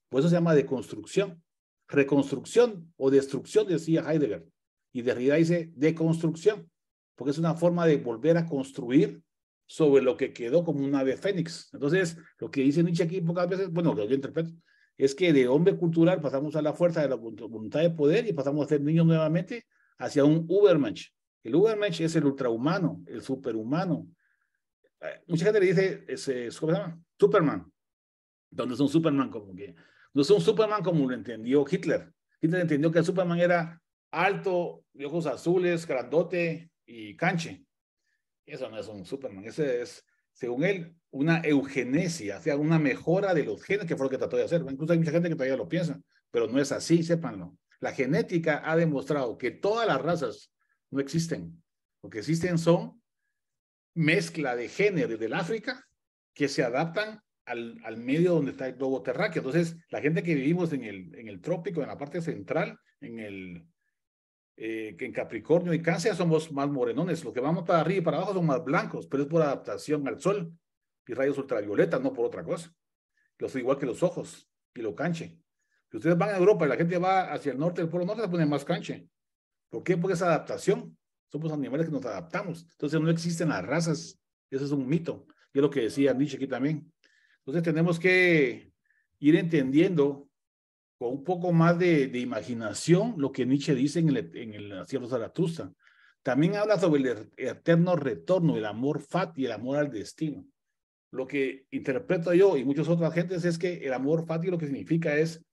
Por eso se llama deconstrucción. Reconstrucción o destrucción, decía Heidegger. Y Derrida dice deconstrucción, porque es una forma de volver a construir sobre lo que quedó como un ave fénix. Entonces, lo que dice Nietzsche aquí pocas veces, bueno, lo que yo interpreto, es que de hombre cultural pasamos a la fuerza de la voluntad de poder y pasamos a ser niños nuevamente hacia un Übermensch. El Übermensch es el ultrahumano, el superhumano. Mucha gente le dice, ¿cómo se llama? Superman. Donde es un Superman como que, no es un Superman como lo entendió Hitler. Hitler entendió que el Superman era alto, de ojos azules, grandote y canche. Eso no es un Superman, ese es, según él, una eugenesia, o sea, una mejora de los genes, que fue lo que trató de hacer. Incluso hay mucha gente que todavía lo piensa, pero no es así, sépanlo. La genética ha demostrado que todas las razas no existen. Lo que existen son mezcla de géneros del África que se adaptan al medio donde está el globo terráqueo. Entonces, la gente que vivimos en el trópico, en la parte central, que en Capricornio y Cáncer somos más morenones. Los que vamos para arriba y para abajo son más blancos, pero es por adaptación al sol y rayos ultravioletas, no por otra cosa. Los igual que los ojos y lo canche. Si ustedes van a Europa y la gente va hacia el norte, el polo norte, se pone más canche. ¿Por qué? Porque es adaptación. Somos animales que nos adaptamos. Entonces no existen las razas. Eso es un mito. Y es lo que decía Nietzsche aquí también. Entonces tenemos que ir entendiendo con un poco más de imaginación lo que Nietzsche dice en el Cielo Zaratustra. También habla sobre el eterno retorno, el amor fati y el amor al destino. Lo que interpreto yo y muchas otras gentes es que el amor fati lo que significa es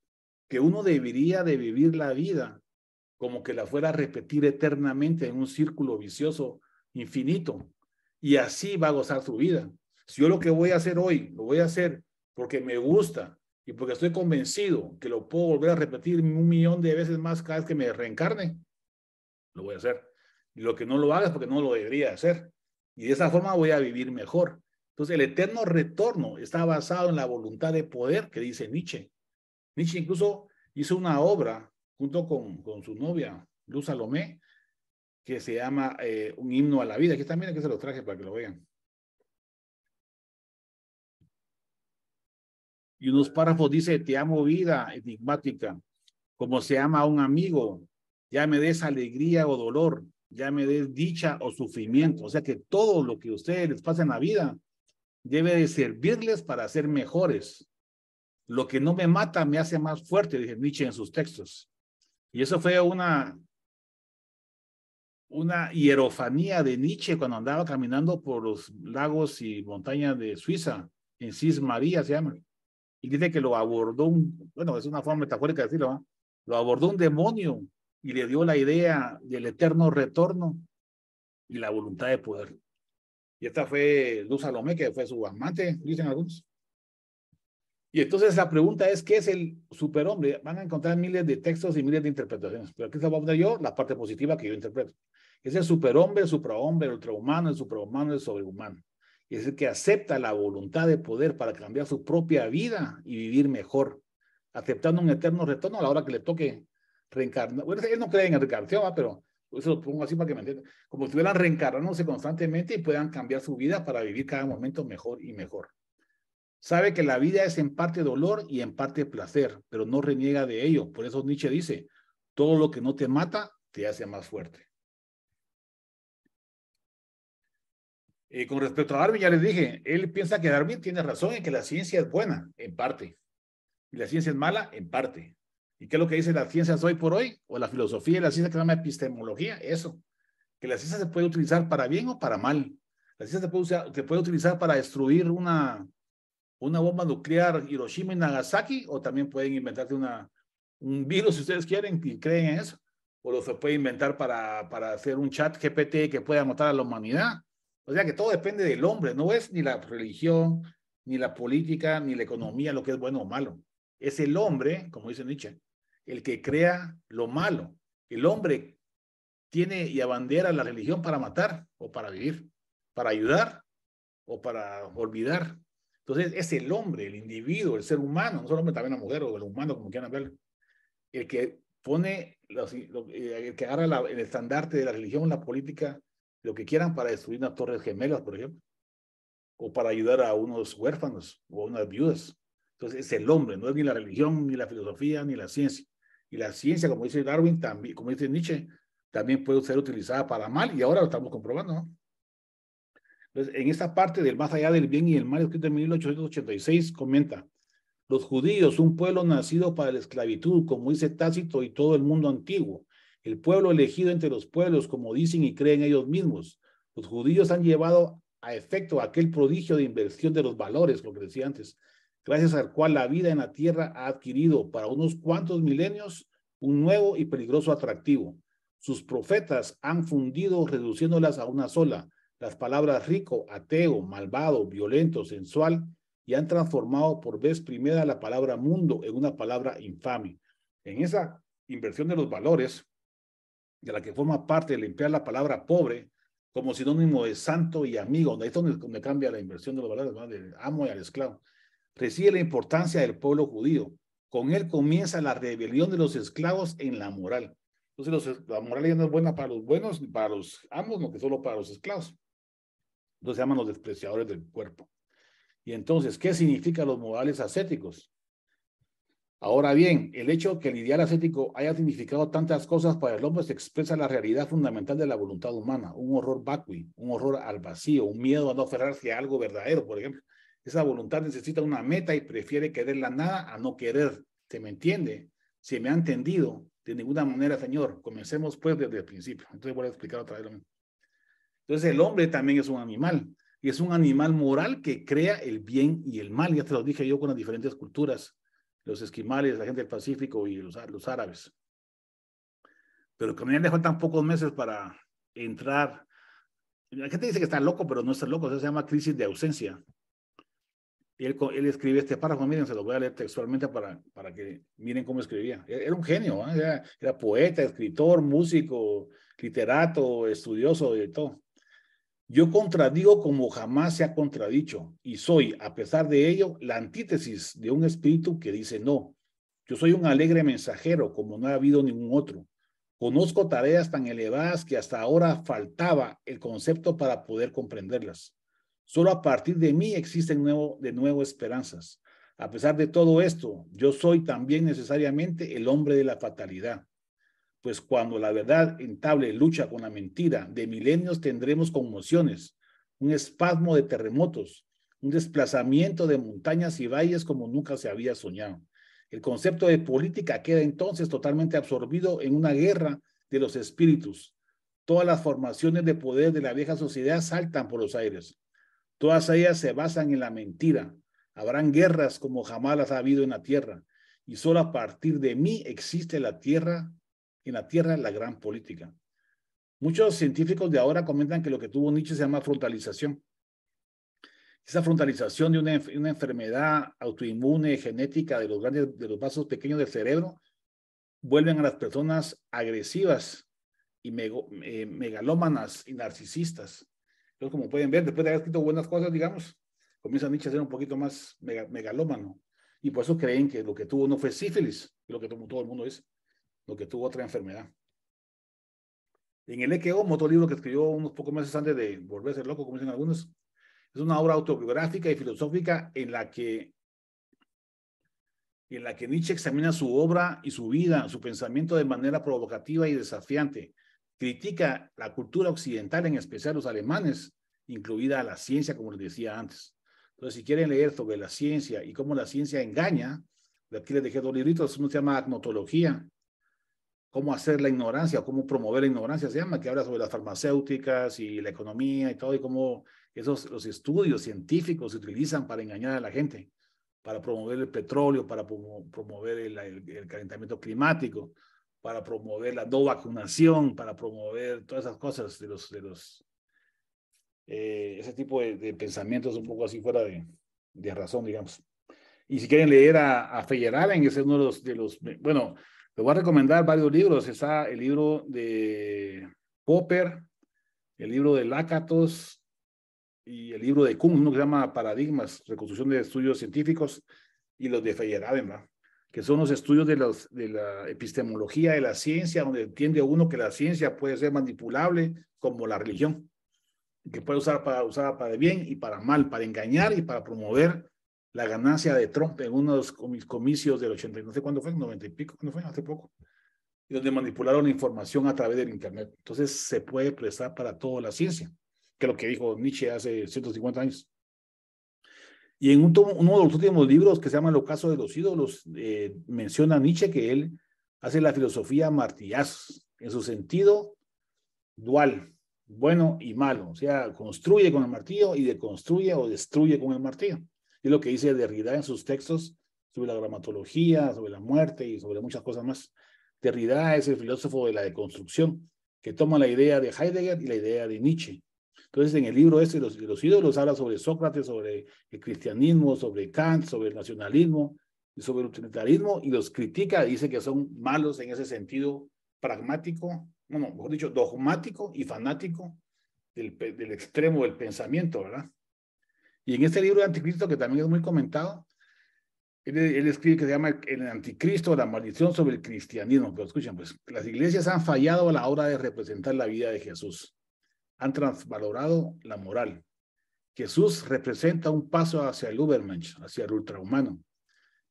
que uno debería de vivir la vida como que la fuera a repetir eternamente en un círculo vicioso infinito. Y así va a gozar su vida. Si yo lo que voy a hacer hoy, lo voy a hacer porque me gusta y porque estoy convencido que lo puedo volver a repetir 1.000.000 de veces más cada vez que me reencarne, lo voy a hacer. Y lo que no lo haga es porque no lo debería hacer. Y de esa forma voy a vivir mejor. Entonces, el eterno retorno está basado en la voluntad de poder que dice Nietzsche. Nietzsche incluso hizo una obra junto con su novia, Luz Salomé, que se llama Un himno a la vida. Aquí también que se lo traje para que lo vean. Y unos párrafos dice, te amo vida enigmática, como se ama a un amigo, ya me des alegría o dolor, ya me des dicha o sufrimiento. O sea que todo lo que a ustedes les pasa en la vida debe de servirles para ser mejores. Lo que no me mata me hace más fuerte, dice Nietzsche en sus textos. Y eso fue una hierofanía de Nietzsche cuando andaba caminando por los lagos y montañas de Suiza, en Cis María se llama. Y dice que lo abordó bueno, es una forma metafórica de decirlo, ¿eh? Lo abordó un demonio y le dio la idea del eterno retorno y la voluntad de poder. Y esta fue Luz Salomé, que fue su amante, dicen algunos. Y entonces la pregunta es, ¿qué es el superhombre? Van a encontrar miles de textos y miles de interpretaciones, pero aquí se va a poner yo la parte positiva que yo interpreto. Es el superhombre, el suprahombre, el ultrahumano, el suprahumano, el sobrehumano. Es el que acepta la voluntad de poder para cambiar su propia vida y vivir mejor, aceptando un eterno retorno a la hora que le toque reencarnar. Bueno, él no cree en reencarnación, pero eso lo pongo así para que me entiendan. Como si estuvieran reencarnándose constantemente y puedan cambiar su vida para vivir cada momento mejor y mejor. Sabe que la vida es en parte dolor y en parte placer, pero no reniega de ello. Por eso Nietzsche dice, todo lo que no te mata te hace más fuerte. Con respecto a Darwin, ya les dije, él piensa que Darwin tiene razón en que la ciencia es buena, en parte, y la ciencia es mala, en parte. ¿Y qué es lo que dice la ciencia hoy por hoy? O la filosofía y la ciencia que se llama epistemología, eso, que la ciencia se puede utilizar para bien o para mal. La ciencia se puede utilizar para destruir una bomba nuclear Hiroshima y Nagasaki, o también pueden inventarse un virus si ustedes quieren y creen en eso, o lo se puede inventar para hacer un chat GPT que pueda matar a la humanidad, O sea que todo depende del hombre, no es ni la religión, ni la política, ni la economía lo que es bueno o malo. Es el hombre, como dice Nietzsche, el que crea lo malo. El hombre tiene y abandera la religión para matar o para vivir, para ayudar o para olvidar. Entonces es el hombre, el individuo, el ser humano, no solo el hombre, también la mujer o el humano, como quieran verlo, el que pone, el que agarra el estandarte de la religión, la política, lo que quieran para destruir unas torres gemelas, por ejemplo, o para ayudar a unos huérfanos o a unas viudas. Entonces es el hombre, no es ni la religión, ni la filosofía, ni la ciencia. Y la ciencia, como dice Darwin, también, como dice Nietzsche, también puede ser utilizada para mal, y ahora lo estamos comprobando, ¿no? Entonces, en esta parte del más allá del bien y el mal, escrito en 1886, comenta: los judíos, un pueblo nacido para la esclavitud, como dice Tácito y todo el mundo antiguo, el pueblo elegido entre los pueblos, como dicen y creen ellos mismos. Los judíos han llevado a efecto aquel prodigio de inversión de los valores, lo que decía antes, gracias al cual la vida en la tierra ha adquirido para unos cuantos milenios un nuevo y peligroso atractivo. Sus profetas han fundido, reduciéndolas a una sola, las palabras rico, ateo, malvado, violento, sensual, y han transformado por vez primera la palabra mundo en una palabra infame. En esa inversión de los valores, de la que forma parte el emplear la palabra pobre como sinónimo de santo y amigo, ahí es donde cambia la inversión de los valores, ¿no? Del amo y al esclavo, reside la importancia del pueblo judío. Con él comienza la rebelión de los esclavos en la moral. Entonces, la moral ya no es buena para los buenos, ni para los amos, no que solo para los esclavos. Entonces se llaman los despreciadores del cuerpo. Y entonces, ¿qué significan los modales ascéticos? Ahora bien, el hecho que el ideal ascético haya significado tantas cosas para el hombre se expresa la realidad fundamental de la voluntad humana, un horror vacui, un horror al vacío, un miedo a no aferrarse a algo verdadero, por ejemplo. Esa voluntad necesita una meta y prefiere querer la nada a no querer. ¿Se me entiende? ¿Se me ha entendido? De ninguna manera, Señor. Comencemos pues desde el principio. Entonces voy a explicar otra vez lo mismo. Entonces el hombre también es un animal. Y es un animal moral que crea el bien y el mal. Ya te lo dije yo con las diferentes culturas, los esquimales, la gente del Pacífico y los árabes. Pero que a mí le faltan pocos meses para entrar. La gente dice que está loco, pero no está loco. Eso se llama crisis de ausencia. Y él escribe este párrafo, miren, se lo voy a leer textualmente para que miren cómo escribía. Era un genio, ¿eh? Era poeta, escritor, músico, literato, estudioso, de todo. Yo contradigo como jamás se ha contradicho, y soy, a pesar de ello, la antítesis de un espíritu que dice no. Yo soy un alegre mensajero, como no ha habido ningún otro. Conozco tareas tan elevadas que hasta ahora faltaba el concepto para poder comprenderlas. Solo a partir de mí existen de nuevo esperanzas. A pesar de todo esto, yo soy también necesariamente el hombre de la fatalidad. Pues cuando la verdad entable lucha con la mentira, de milenios tendremos conmociones, un espasmo de terremotos, un desplazamiento de montañas y valles como nunca se había soñado. El concepto de política queda entonces totalmente absorbido en una guerra de los espíritus. Todas las formaciones de poder de la vieja sociedad saltan por los aires. Todas ellas se basan en la mentira. Habrán guerras como jamás las ha habido en la tierra. Y solo a partir de mí existe la tierra, en la tierra la gran política. Muchos científicos de ahora comentan que lo que tuvo Nietzsche se llama frontalización. Esa frontalización de una enfermedad autoinmune genética de los vasos pequeños del cerebro vuelven a las personas agresivas y megalómanas y narcisistas. Entonces, como pueden ver, después de haber escrito buenas cosas, digamos, comienza Nietzsche a ser un poquito más megalómano. Y por eso creen que lo que tuvo no fue sífilis, lo que todo el mundo es, lo que tuvo otra enfermedad. En el Ecce Homo, otro libro que escribió unos pocos meses antes de volverse loco, como dicen algunos, es una obra autobiográfica y filosófica en la que Nietzsche examina su obra y su vida, su pensamiento de manera provocativa y desafiante. Critica la cultura occidental, en especial los alemanes, incluida la ciencia, como les decía antes. Entonces, si quieren leer sobre la ciencia y cómo la ciencia engaña, aquí les dejé dos libritos, uno se llama Agnotología, cómo hacer la ignorancia, cómo promover la ignorancia, se llama, que habla sobre las farmacéuticas y la economía y todo, y cómo los estudios científicos se utilizan para engañar a la gente, para promover el petróleo, para promover el calentamiento climático, para promover la no vacunación, para promover todas esas cosas ese tipo de pensamientos un poco así fuera de razón, digamos. Y si quieren leer a Feyerabend, ese es uno de los, bueno, les voy a recomendar varios libros. Está el libro de Popper, el libro de Lakatos y el libro de Kuhn, uno que se llama Paradigmas, Reconstrucción de Estudios Científicos, y los de Feyerabend, ¿verdad? Que son los estudios de la epistemología de la ciencia, donde entiende uno que la ciencia puede ser manipulable como la religión, que puede usar para bien y para mal, para engañar y para promover la ganancia de Trump en unos comicios del 80, no sé cuándo fue, 90 y pico, ¿cuándo fue? Hace poco, y donde manipularon la información a través del Internet. Entonces se puede prestar para toda la ciencia, que es lo que dijo Nietzsche hace 150 años. Y en uno de los últimos libros, que se llama El ocaso de los ídolos, menciona Nietzsche que él hace la filosofía martillazos, en su sentido dual, bueno y malo. O sea, construye con el martillo y deconstruye o destruye con el martillo. Es lo que dice Derrida en sus textos sobre la gramatología, sobre la muerte y sobre muchas cosas más. Derrida es el filósofo de la deconstrucción, que toma la idea de Heidegger y la idea de Nietzsche. Entonces, en el libro este de los ídolos habla sobre Sócrates, sobre el cristianismo, sobre Kant, sobre el nacionalismo y sobre el utilitarismo, y los critica, dice que son malos en ese sentido pragmático, bueno, mejor dicho, dogmático y fanático del extremo del pensamiento, ¿verdad? Y en este libro de Anticristo, que también es muy comentado, él escribe que se llama El Anticristo, la maldición sobre el cristianismo. Pero escuchen, pues, las iglesias han fallado a la hora de representar la vida de Jesús. Han transvalorado la moral. Jesús representa un paso hacia el Übermensch, hacia el ultrahumano.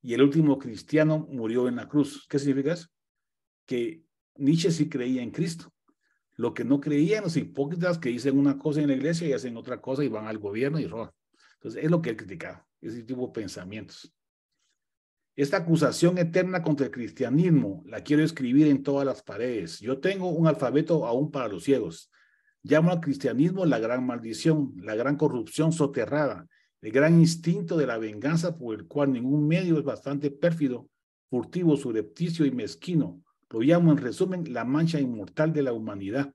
Y el último cristiano murió en la cruz. ¿Qué significa eso? Que Nietzsche sí creía en Cristo. Lo que no creían los hipócritas que dicen una cosa en la iglesia y hacen otra cosa y van al gobierno y roban. Entonces, es lo que él criticaba, ese tipo de pensamientos. Esta acusación eterna contra el cristianismo la quiero escribir en todas las paredes. Yo tengo un alfabeto aún para los ciegos. Llamo al cristianismo la gran maldición, la gran corrupción soterrada, el gran instinto de la venganza por el cual ningún medio es bastante pérfido, furtivo, surrepticio y mezquino. Lo llamo, en resumen, la mancha inmortal de la humanidad.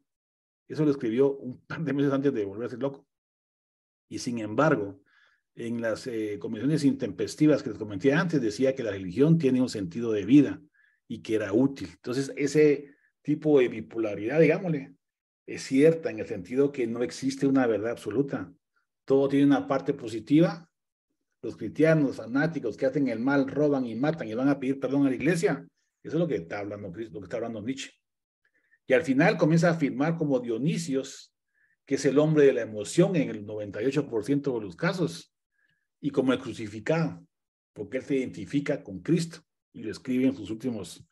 Eso lo escribió un par de meses antes de volverse loco. Y sin embargo, en las convenciones intempestivas que les comenté antes, decía que la religión tiene un sentido de vida y que era útil. Entonces, ese tipo de bipolaridad, digámosle, es cierta en el sentido que no existe una verdad absoluta. Todo tiene una parte positiva. Los cristianos fanáticos que hacen el mal, roban y matan y van a pedir perdón a la iglesia. Eso es lo que está hablando Cristo, lo que está hablando Nietzsche. Y al final comienza a afirmar como Dionisios, que es el hombre de la emoción en el 98% de los casos, y como el crucificado, porque él se identifica con Cristo y lo escribe en sus últimos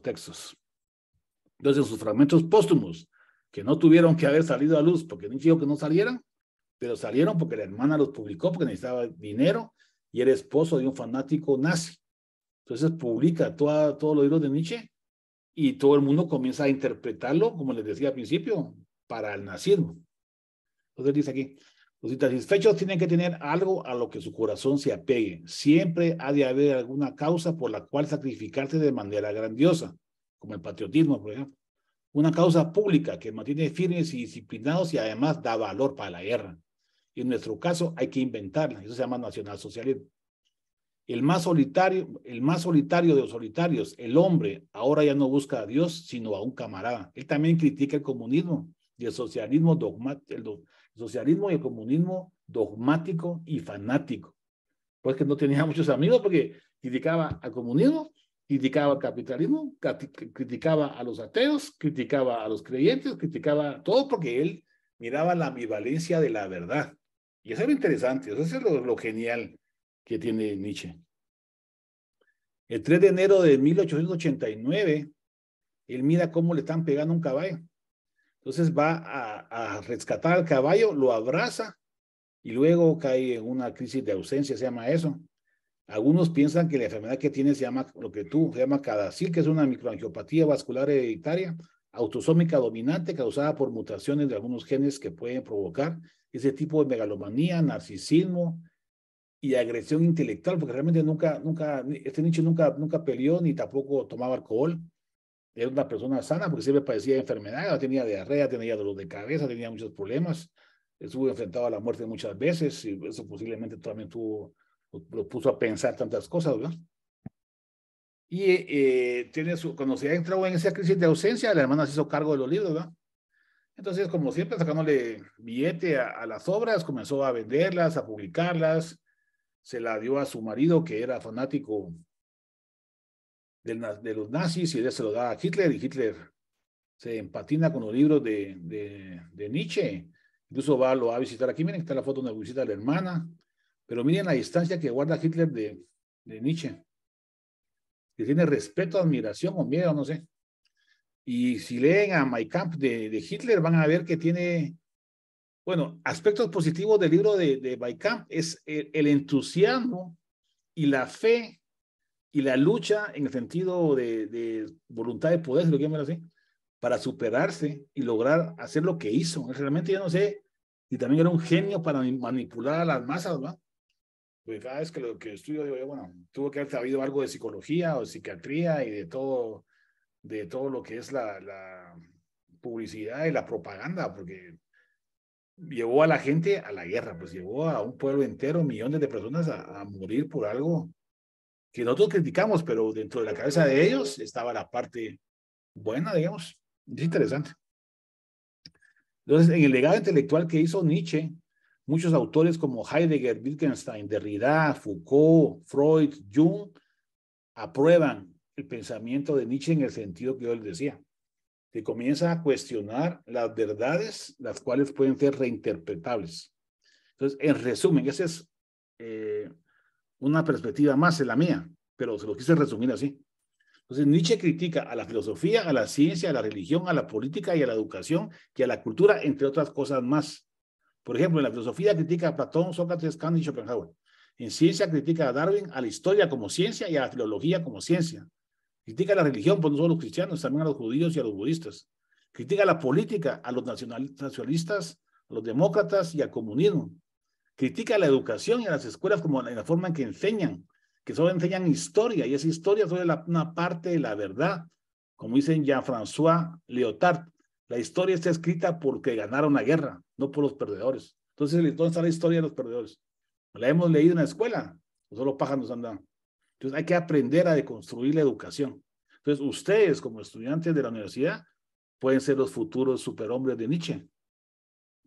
textos. Entonces, en sus fragmentos póstumos, que no tuvieron que haber salido a luz, porque Nietzsche dijo que no salieran, pero salieron porque la hermana los publicó, porque necesitaba dinero y era esposo de un fanático nazi. Entonces publica todos los libros de Nietzsche y todo el mundo comienza a interpretarlo, como les decía al principio, para el nazismo. Entonces dice aquí, los insatisfechos tienen que tener algo a lo que su corazón se apegue. Siempre ha de haber alguna causa por la cual sacrificarse de manera grandiosa, como el patriotismo, por ejemplo. Una causa pública que mantiene firmes y disciplinados y además da valor para la guerra. Y en nuestro caso hay que inventarla. Eso se llama nacionalsocialismo. El más solitario de los solitarios, el hombre, ahora ya no busca a Dios, sino a un camarada. Él también critica el comunismo y el socialismo dogmático, el socialismo y el comunismo dogmático y fanático. Pues que no tenía muchos amigos porque criticaba al comunismo, criticaba al capitalismo, criticaba a los ateos, criticaba a los creyentes, criticaba todo porque él miraba la ambivalencia de la verdad. Y eso es lo interesante, eso es lo genial que tiene Nietzsche. El 3 de enero de 1889, él mira cómo le están pegando un caballo. Entonces va a rescatar al caballo, lo abraza y luego cae en una crisis de ausencia, se llama eso. Algunos piensan que la enfermedad que tiene se llama CADASIL, que es una microangiopatía vascular hereditaria, autosómica dominante causada por mutaciones de algunos genes que pueden provocar ese tipo de megalomanía, narcisismo y agresión intelectual, porque realmente este Nietzsche nunca peleó ni tampoco tomaba alcohol. era una persona sana porque siempre padecía de enfermedad, tenía diarrea, tenía dolor de cabeza, tenía muchos problemas, estuvo enfrentado a la muerte muchas veces y eso posiblemente también lo puso a pensar tantas cosas, ¿verdad? Y cuando se ha entrado en esa crisis de ausencia, la hermana se hizo cargo de los libros, ¿verdad? Entonces, como siempre, sacándole billete a las obras, comenzó a venderlas, a publicarlas, se la dio a su marido, que era fanático de los nazis, y él se lo da a Hitler, y Hitler se empatina con los libros de Nietzsche. Incluso lo va a visitar aquí. Miren, está la foto donde visita a la hermana, pero miren la distancia que guarda Hitler de Nietzsche. Que tiene respeto, admiración o miedo, no sé. Y si leen a Mein Kampf de Hitler, van a ver que tiene, bueno, aspectos positivos del libro de Mein Kampf es el entusiasmo y la fe y la lucha en el sentido de voluntad de poder, si lo quieren ver así, para superarse y lograr hacer lo que hizo. Realmente yo no sé, y también era un genio para manipular a las masas, ¿no? Porque cada vez que lo que estudio, digo, bueno, tuvo que haber sabido algo de psicología o psiquiatría y de todo lo que es la publicidad y la propaganda, porque llevó a la gente a la guerra, pues llevó a un pueblo entero, millones de personas a morir por algo que nosotros criticamos, pero dentro de la cabeza de ellos estaba la parte buena, digamos. Es interesante. Entonces, en el legado intelectual que hizo Nietzsche, muchos autores como Heidegger, Wittgenstein, Derrida, Foucault, Freud, Jung, aprueban el pensamiento de Nietzsche en el sentido que yo les decía, que comienza a cuestionar las verdades, las cuales pueden ser reinterpretables. Entonces, en resumen, esa es una perspectiva más, es la mía, pero se lo quise resumir así. Entonces, Nietzsche critica a la filosofía, a la ciencia, a la religión, a la política y a la educación, y a la cultura, entre otras cosas más. Por ejemplo, en la filosofía critica a Platón, Sócrates, Kant y Schopenhauer. En ciencia critica a Darwin, a la historia como ciencia y a la filología como ciencia. Critica a la religión, pues no solo a los cristianos, también a los judíos y a los budistas. Critica a la política, a los nacionalistas, a los demócratas y al comunismo. Critica a la educación y a las escuelas como en la forma en que enseñan, que solo enseñan historia, y esa historia solo es una parte de la verdad. Como dicen Jean-François Lyotard, la historia está escrita porque ganaron la guerra, no por los perdedores. Entonces, ¿dónde está la historia de los perdedores? ¿La hemos leído en la escuela? ¿O solo pajas nos han dado? Entonces, hay que aprender a deconstruir la educación. Entonces, ustedes, como estudiantes de la universidad, pueden ser los futuros superhombres de Nietzsche.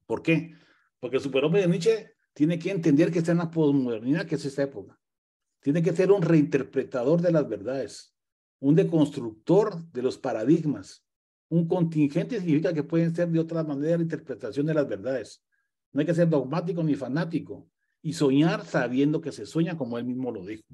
¿Por qué? Porque el superhombre de Nietzsche tiene que entender que está en la posmodernidad, que es esta época. Tiene que ser un reinterpretador de las verdades, un deconstructor de los paradigmas. Un contingente significa que pueden ser de otra manera la interpretación de las verdades. No hay que ser dogmático ni fanático y soñar sabiendo que se sueña, como él mismo lo dijo.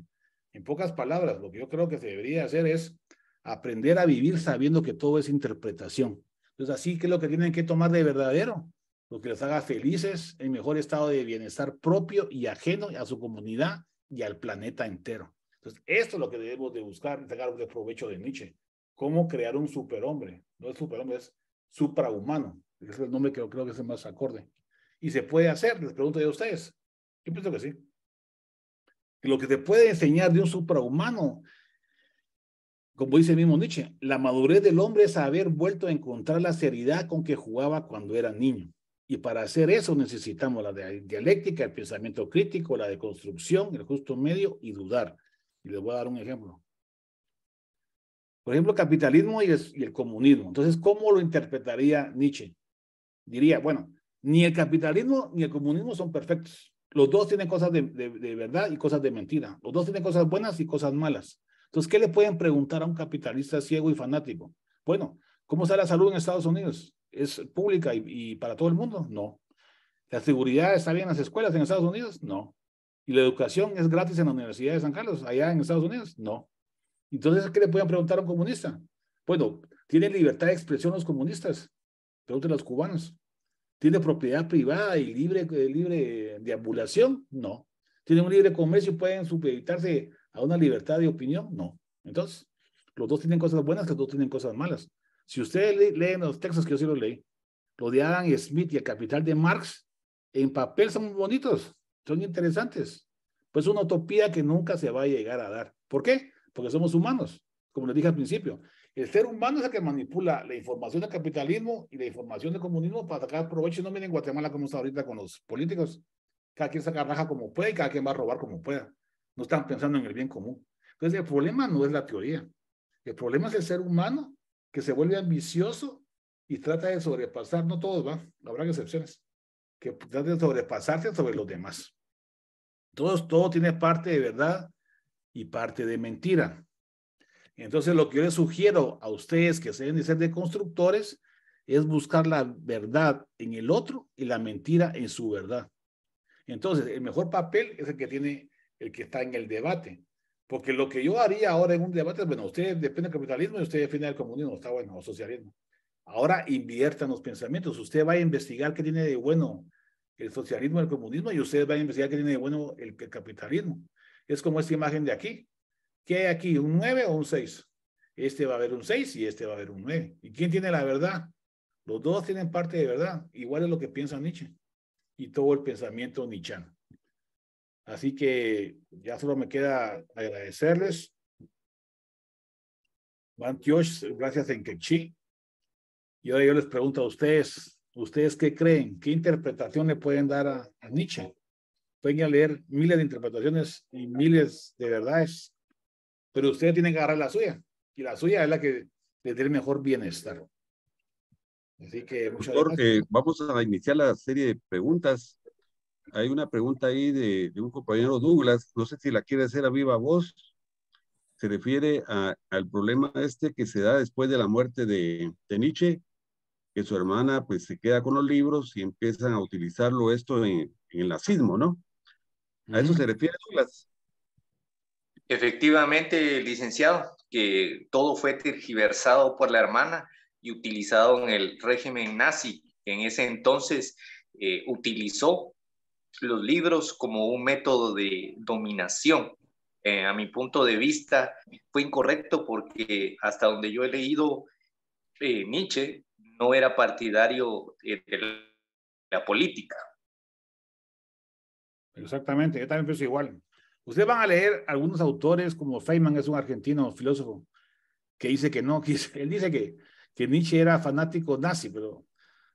En pocas palabras, lo que yo creo que se debería hacer es aprender a vivir sabiendo que todo es interpretación. Entonces, así que es lo que tienen que tomar de verdadero, lo que les haga felices, en mejor estado de bienestar propio y ajeno a su comunidad y al planeta entero. Entonces, esto es lo que debemos de buscar, sacar de provecho de Nietzsche. Cómo crear un superhombre. No es superhombre, es suprahumano. Ese es el nombre que yo creo que es el más acorde. Y se puede hacer, les pregunto yo a ustedes. Yo pienso que sí. Lo que te puede enseñar de un suprahumano, como dice el mismo Nietzsche, la madurez del hombre es haber vuelto a encontrar la seriedad con que jugaba cuando era niño. Y para hacer eso necesitamos la dialéctica, el pensamiento crítico, la deconstrucción, el justo medio y dudar. Y les voy a dar un ejemplo. Por ejemplo, capitalismo y el comunismo. Entonces, ¿cómo lo interpretaría Nietzsche? Diría, bueno, ni el capitalismo ni el comunismo son perfectos. Los dos tienen cosas de verdad y cosas de mentira. Los dos tienen cosas buenas y cosas malas. Entonces, ¿qué le pueden preguntar a un capitalista ciego y fanático? Bueno, ¿cómo está la salud en Estados Unidos? ¿Es pública y para todo el mundo? No. ¿La seguridad está bien en las escuelas en Estados Unidos? No. ¿Y la educación es gratis en la Universidad de San Carlos, allá en Estados Unidos? No. Entonces, ¿qué le pueden preguntar a un comunista? Bueno, ¿tienen libertad de expresión los comunistas? Pregúntenle a los cubanos. ¿Tiene propiedad privada y libre deambulación? No. ¿Tienen un libre comercio y pueden supeditarse a una libertad de opinión? No. Entonces, los dos tienen cosas buenas, los dos tienen cosas malas. Si ustedes leen los textos que yo sí los leí, lo de Adam Smith y el Capital de Marx, en papel son bonitos, son interesantes. Pues es una utopía que nunca se va a llegar a dar. ¿Por qué? Porque somos humanos, como les dije al principio. El ser humano es el que manipula la información del capitalismo y la información del comunismo para sacar provecho. No miren en Guatemala como está ahorita con los políticos. Cada quien saca raja como puede y cada quien va a robar como pueda. No están pensando en el bien común. Entonces el problema no es la teoría. El problema es el ser humano que se vuelve ambicioso y trata de sobrepasar, no todos, ¿va? Habrá excepciones, que trata de sobrepasarse sobre los demás. Todo tiene parte de verdad y parte de mentira. Entonces, lo que yo les sugiero a ustedes que se deben de ser de constructores es buscar la verdad en el otro y la mentira en su verdad. Entonces, el mejor papel es el que tiene el que está en el debate. Porque lo que yo haría ahora en un debate es, bueno, usted depende del capitalismo y usted defiende el comunismo, está bueno, o socialismo. Ahora inviertan los pensamientos. Usted va a investigar qué tiene de bueno el socialismo y el comunismo y usted va a investigar qué tiene de bueno el capitalismo. Es como esta imagen de aquí. ¿Qué hay aquí? ¿Un 9 o un 6? Este va a haber un 6 y este va a haber un 9. ¿Y quién tiene la verdad? Los dos tienen parte de verdad. Igual es lo que piensa Nietzsche y todo el pensamiento nietzscheano. Así que ya solo me queda agradecerles. Van Tiosh, gracias en Quechí. Y ahora yo les pregunto a ustedes, ¿ustedes qué creen? ¿Qué interpretación le pueden dar a Nietzsche? Pueden ir a leer miles de interpretaciones y miles de verdades, pero ustedes tienen que agarrar la suya, y la suya es la que les dé el mejor bienestar. Así que muchas Doctor, gracias. vamos a iniciar la serie de preguntas. Hay una pregunta ahí de un compañero Douglas, no sé si la quiere hacer a viva voz. Se refiere al problema este que se da después de la muerte de Nietzsche, que su hermana pues se queda con los libros y empiezan a utilizarlo esto en el nazismo, ¿no? ¿A eso se refiere Douglas? Efectivamente, licenciado, que todo fue tergiversado por la hermana y utilizado en el régimen nazi, que en ese entonces utilizó los libros como un método de dominación. A mi punto de vista fue incorrecto porque hasta donde yo he leído, Nietzsche no era partidario de la política. Exactamente, yo también pienso igual. Ustedes van a leer algunos autores como Feynman, es un argentino filósofo, que dice que no, él dice que Nietzsche era fanático nazi, pero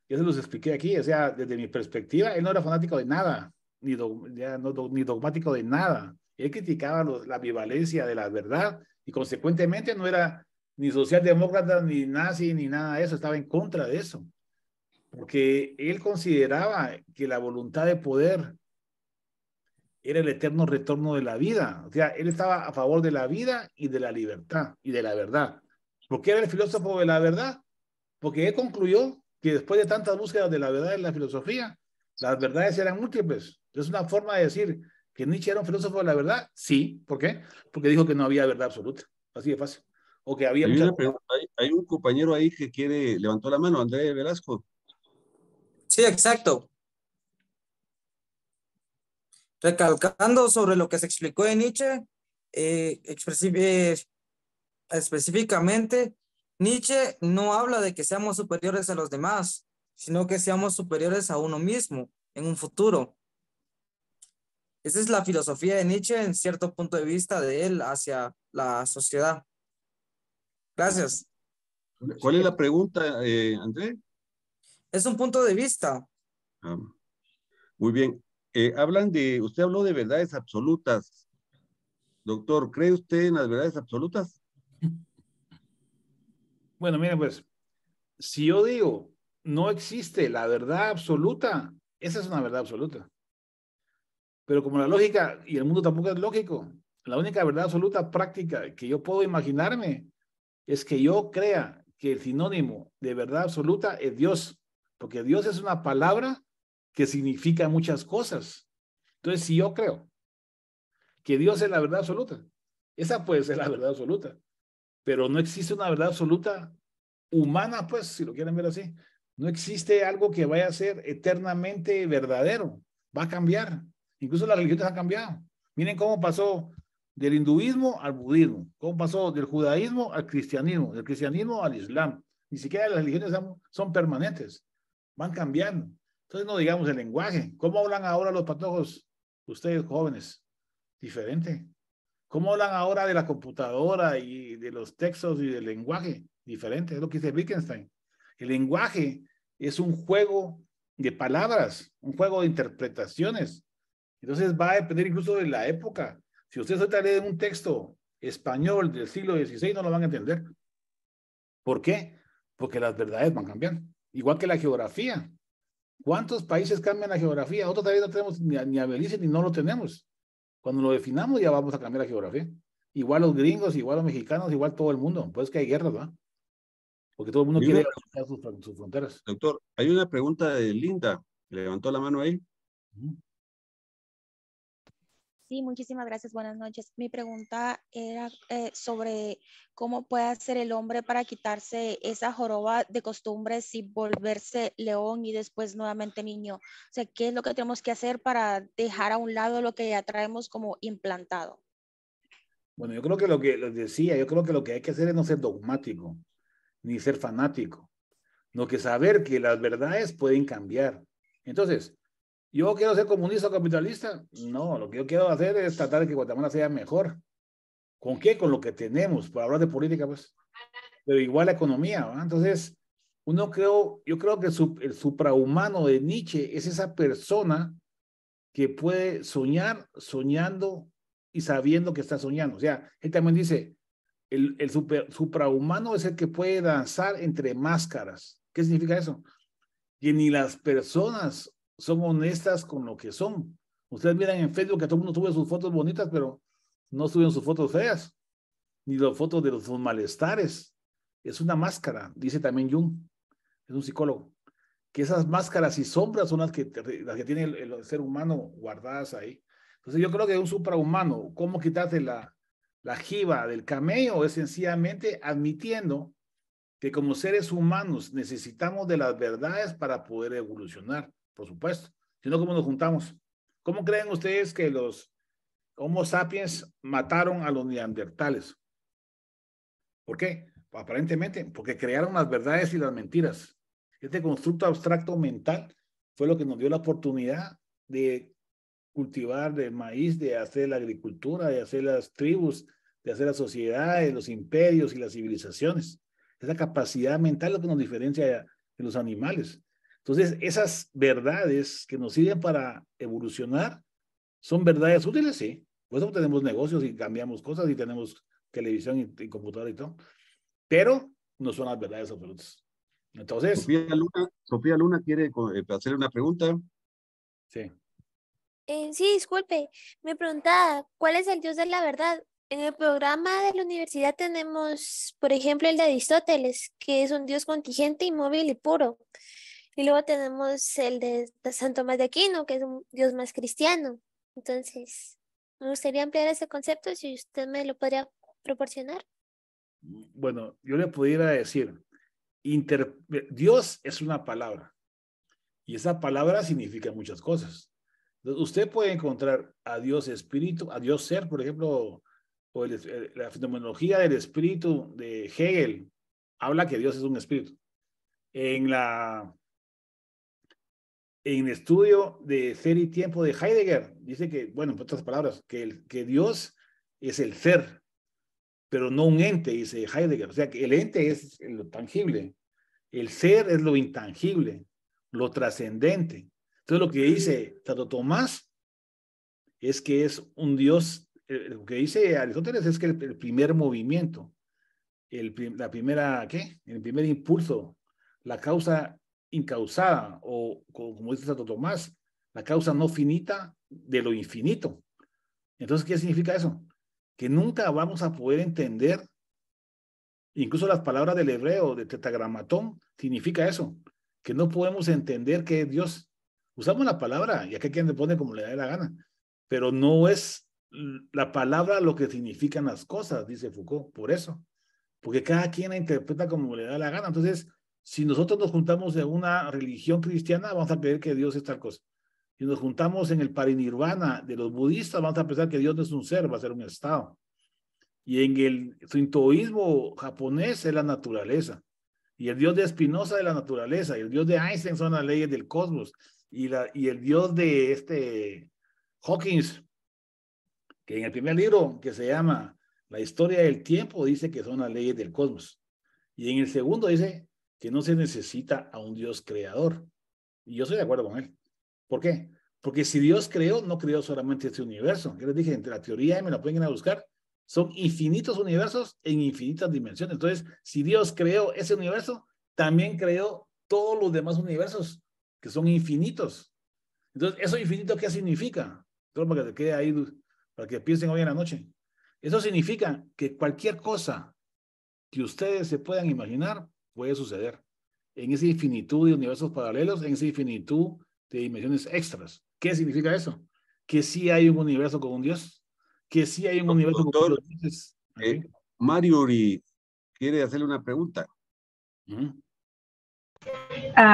ya se los expliqué aquí, o sea, desde mi perspectiva, él no era fanático de nada, ni dogmático de nada. Él criticaba la ambivalencia de la verdad y consecuentemente no era ni socialdemócrata, ni nazi, ni nada de eso, estaba en contra de eso, porque él consideraba que la voluntad de poder era el eterno retorno de la vida. O sea, él estaba a favor de la vida y de la libertad y de la verdad. ¿Por qué era el filósofo de la verdad? Porque él concluyó que después de tantas búsquedas de la verdad en la filosofía, las verdades eran múltiples. Es una forma de decir que Nietzsche era un filósofo de la verdad. Sí, ¿por qué? Porque dijo que no había verdad absoluta. Así de fácil. O que había muchas... Hay un compañero ahí que levantó la mano, Andrés Velasco. Sí, exacto. Recalcando sobre lo que se explicó de Nietzsche, específicamente, Nietzsche no habla de que seamos superiores a los demás, sino que seamos superiores a uno mismo en un futuro. Esa es la filosofía de Nietzsche en cierto punto de vista de él hacia la sociedad. Gracias. ¿Cuál es la pregunta, Andrés? Es un punto de vista. Muy bien. Usted habló de verdades absolutas. Doctor, ¿cree usted en las verdades absolutas? Bueno, miren, pues, si yo digo, no existe la verdad absoluta, esa es una verdad absoluta. Pero como la lógica y el mundo tampoco es lógico, la única verdad absoluta práctica que yo puedo imaginarme es que yo crea que el sinónimo de verdad absoluta es Dios, porque Dios es una palabra que significa muchas cosas. Entonces, si yo creo que Dios es la verdad absoluta, esa puede ser la verdad absoluta, pero no existe una verdad absoluta humana, pues, si lo quieren ver así. No existe algo que vaya a ser eternamente verdadero, va a cambiar. Incluso las religiones han cambiado. Miren cómo pasó del hinduismo al budismo, cómo pasó del judaísmo al cristianismo, del cristianismo al islam. Ni siquiera las religiones son permanentes, van cambiando. Entonces no digamos el lenguaje. ¿Cómo hablan ahora los patojos, ustedes jóvenes? Diferente. ¿Cómo hablan ahora de la computadora y de los textos y del lenguaje? diferente, es lo que dice Wittgenstein. El lenguaje es un juego de palabras, un juego de interpretaciones. Entonces va a depender incluso de la época. Si ustedes ahorita leen un texto español del siglo XVI, no lo van a entender. ¿Por qué? Porque las verdades van cambiando. Igual que la geografía. ¿Cuántos países cambian la geografía? Nosotros todavía no tenemos ni a Belice ni no lo tenemos. Cuando lo definamos ya vamos a cambiar la geografía. Igual los gringos, igual los mexicanos, igual todo el mundo. Pues que hay guerras, ¿verdad? Porque todo el mundo quiere ampliar sus fronteras. Doctor, hay una pregunta de Linda. Levantó la mano ahí. Sí, muchísimas gracias. Buenas noches. Mi pregunta era sobre cómo puede hacer el hombre para quitarse esa joroba de costumbres y volverse león y después nuevamente niño. O sea, ¿qué es lo que tenemos que hacer para dejar a un lado lo que ya traemos como implantado? Bueno, yo creo que lo que les decía, yo creo que lo que hay que hacer es no ser dogmático, ni ser fanático, no que saber que las verdades pueden cambiar. Entonces, ¿yo quiero ser comunista o capitalista? No, lo que yo quiero hacer es tratar de que Guatemala sea mejor. ¿Con qué? Con lo que tenemos, por hablar de política, pues. Pero igual la economía, ¿verdad? Entonces, yo creo que el suprahumano de Nietzsche es esa persona que puede soñar soñando y sabiendo que está soñando. O sea, él también dice, el suprahumano es el que puede danzar entre máscaras. ¿Qué significa eso? Que ni las personas son honestas con lo que son. Ustedes miran en Facebook que todo el mundo sube sus fotos bonitas, pero no suben sus fotos feas, ni las fotos de sus malestares. Es una máscara, dice también Jung, es un psicólogo, que esas máscaras y sombras son las que tiene el ser humano guardadas ahí. Entonces yo creo que un suprahumano, ¿cómo quitarte la jiba del camello? Es sencillamente admitiendo que como seres humanos necesitamos de las verdades para poder evolucionar, por supuesto. Si no, ¿cómo nos juntamos? ¿Cómo creen ustedes que los Homo sapiens mataron a los neandertales? ¿Por qué? Aparentemente, porque crearon las verdades y las mentiras. Este constructo abstracto mental fue lo que nos dio la oportunidad de cultivar el maíz, de hacer la agricultura, de hacer las tribus, de hacer las sociedades, los imperios y las civilizaciones. Esa capacidad mental es lo que nos diferencia de los animales. Entonces, esas verdades que nos sirven para evolucionar son verdades útiles, sí. Por eso tenemos negocios y cambiamos cosas y tenemos televisión y computadora y todo. Pero no son las verdades absolutas. Entonces. Sofía Luna quiere hacerle una pregunta. Sí. Sí, disculpe. Me preguntaba, ¿cuál es el Dios de la verdad? En el programa de la universidad tenemos, por ejemplo, el de Aristóteles, que es un Dios contingente, inmóvil y puro. Y luego tenemos el de San Tomás de Aquino, que es un Dios más cristiano. Entonces, me gustaría ampliar ese concepto, si usted me lo podría proporcionar. Bueno, yo le pudiera decir, Dios es una palabra, y esa palabra significa muchas cosas. Entonces, usted puede encontrar a Dios espíritu, a Dios ser, por ejemplo, o la fenomenología del espíritu de Hegel habla que Dios es un espíritu. En el estudio de ser y tiempo de Heidegger, dice que, bueno, en otras palabras, que Dios es el ser, pero no un ente, dice Heidegger. O sea, que el ente es lo tangible, el ser es lo intangible, lo trascendente. Entonces, lo que dice Santo Tomás es que es un Dios. Lo que dice Aristóteles es que el primer movimiento, el primer impulso, la causa incausada, o como dice Santo Tomás, la causa no finita de lo infinito. Entonces, ¿qué significa eso? Que nunca vamos a poder entender, incluso las palabras del hebreo, de tetragramatón, significa eso, que no podemos entender qué es Dios. Usamos la palabra, y acá quien le pone como le da la gana, pero no es la palabra lo que significan las cosas, dice Foucault, por eso, porque cada quien la interpreta como le da la gana. Entonces, si nosotros nos juntamos en una religión cristiana, vamos a creer que Dios es tal cosa. Si nos juntamos en el parinirvana de los budistas, vamos a pensar que Dios no es un ser, va a ser un estado. Y en el sintoísmo japonés es la naturaleza. Y el Dios de Spinoza es la naturaleza. Y el Dios de Einstein son las leyes del cosmos. Y el Dios de Hawkins, que en el primer libro, que se llama La historia del tiempo, dice que son las leyes del cosmos. Y en el segundo dice que no se necesita a un Dios creador. Y yo estoy de acuerdo con él. ¿Por qué? Porque si Dios creó, no creó solamente este universo. Yo les dije, entre la teoría me la pueden ir a buscar, son infinitos universos en infinitas dimensiones. Entonces, si Dios creó ese universo, también creó todos los demás universos que son infinitos. Entonces, ¿eso infinito qué significa? Solo para que te quede ahí, para que piensen hoy en la noche. Eso significa que cualquier cosa que ustedes se puedan imaginar puede suceder en esa infinitud de universos paralelos, en esa infinitud de dimensiones extras. ¿Qué significa eso? Que sí hay un universo con un Dios, que sí hay un universo con Doctor, un Dios. Mario Uri quiere hacerle una pregunta.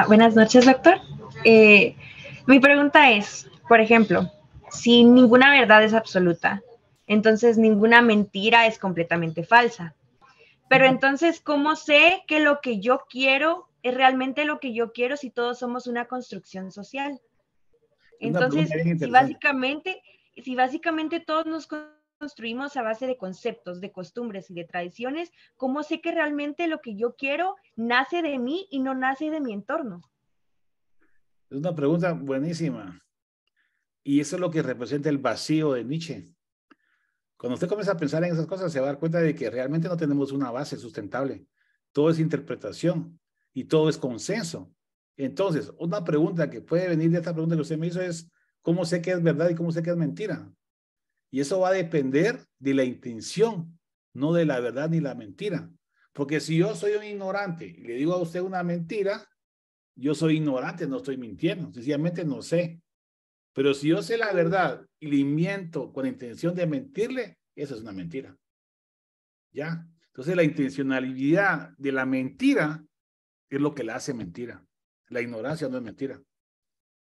Buenas noches, doctor. Mi pregunta es, por ejemplo, si ninguna verdad es absoluta, entonces ninguna mentira es completamente falsa. Pero entonces, ¿cómo sé que lo que yo quiero es realmente lo que yo quiero si todos somos una construcción social? Entonces, si básicamente todos nos construimos a base de conceptos, de costumbres y de tradiciones, ¿cómo sé que realmente lo que yo quiero nace de mí y no nace de mi entorno? Es una pregunta buenísima. Y eso es lo que representa el vacío de Nietzsche. Cuando usted comienza a pensar en esas cosas, se va a dar cuenta de que realmente no tenemos una base sustentable. Todo es interpretación y todo es consenso. Entonces, una pregunta que puede venir de esta pregunta que usted me hizo es, ¿cómo sé que es verdad y cómo sé que es mentira? Y eso va a depender de la intención, no de la verdad ni la mentira. Porque si yo soy un ignorante y le digo a usted una mentira, yo soy ignorante, no estoy mintiendo, sencillamente no sé. Pero si yo sé la verdad y le miento con la intención de mentirle, eso es una mentira. ¿Ya? Entonces la intencionalidad de la mentira es lo que la hace mentira. La ignorancia no es mentira.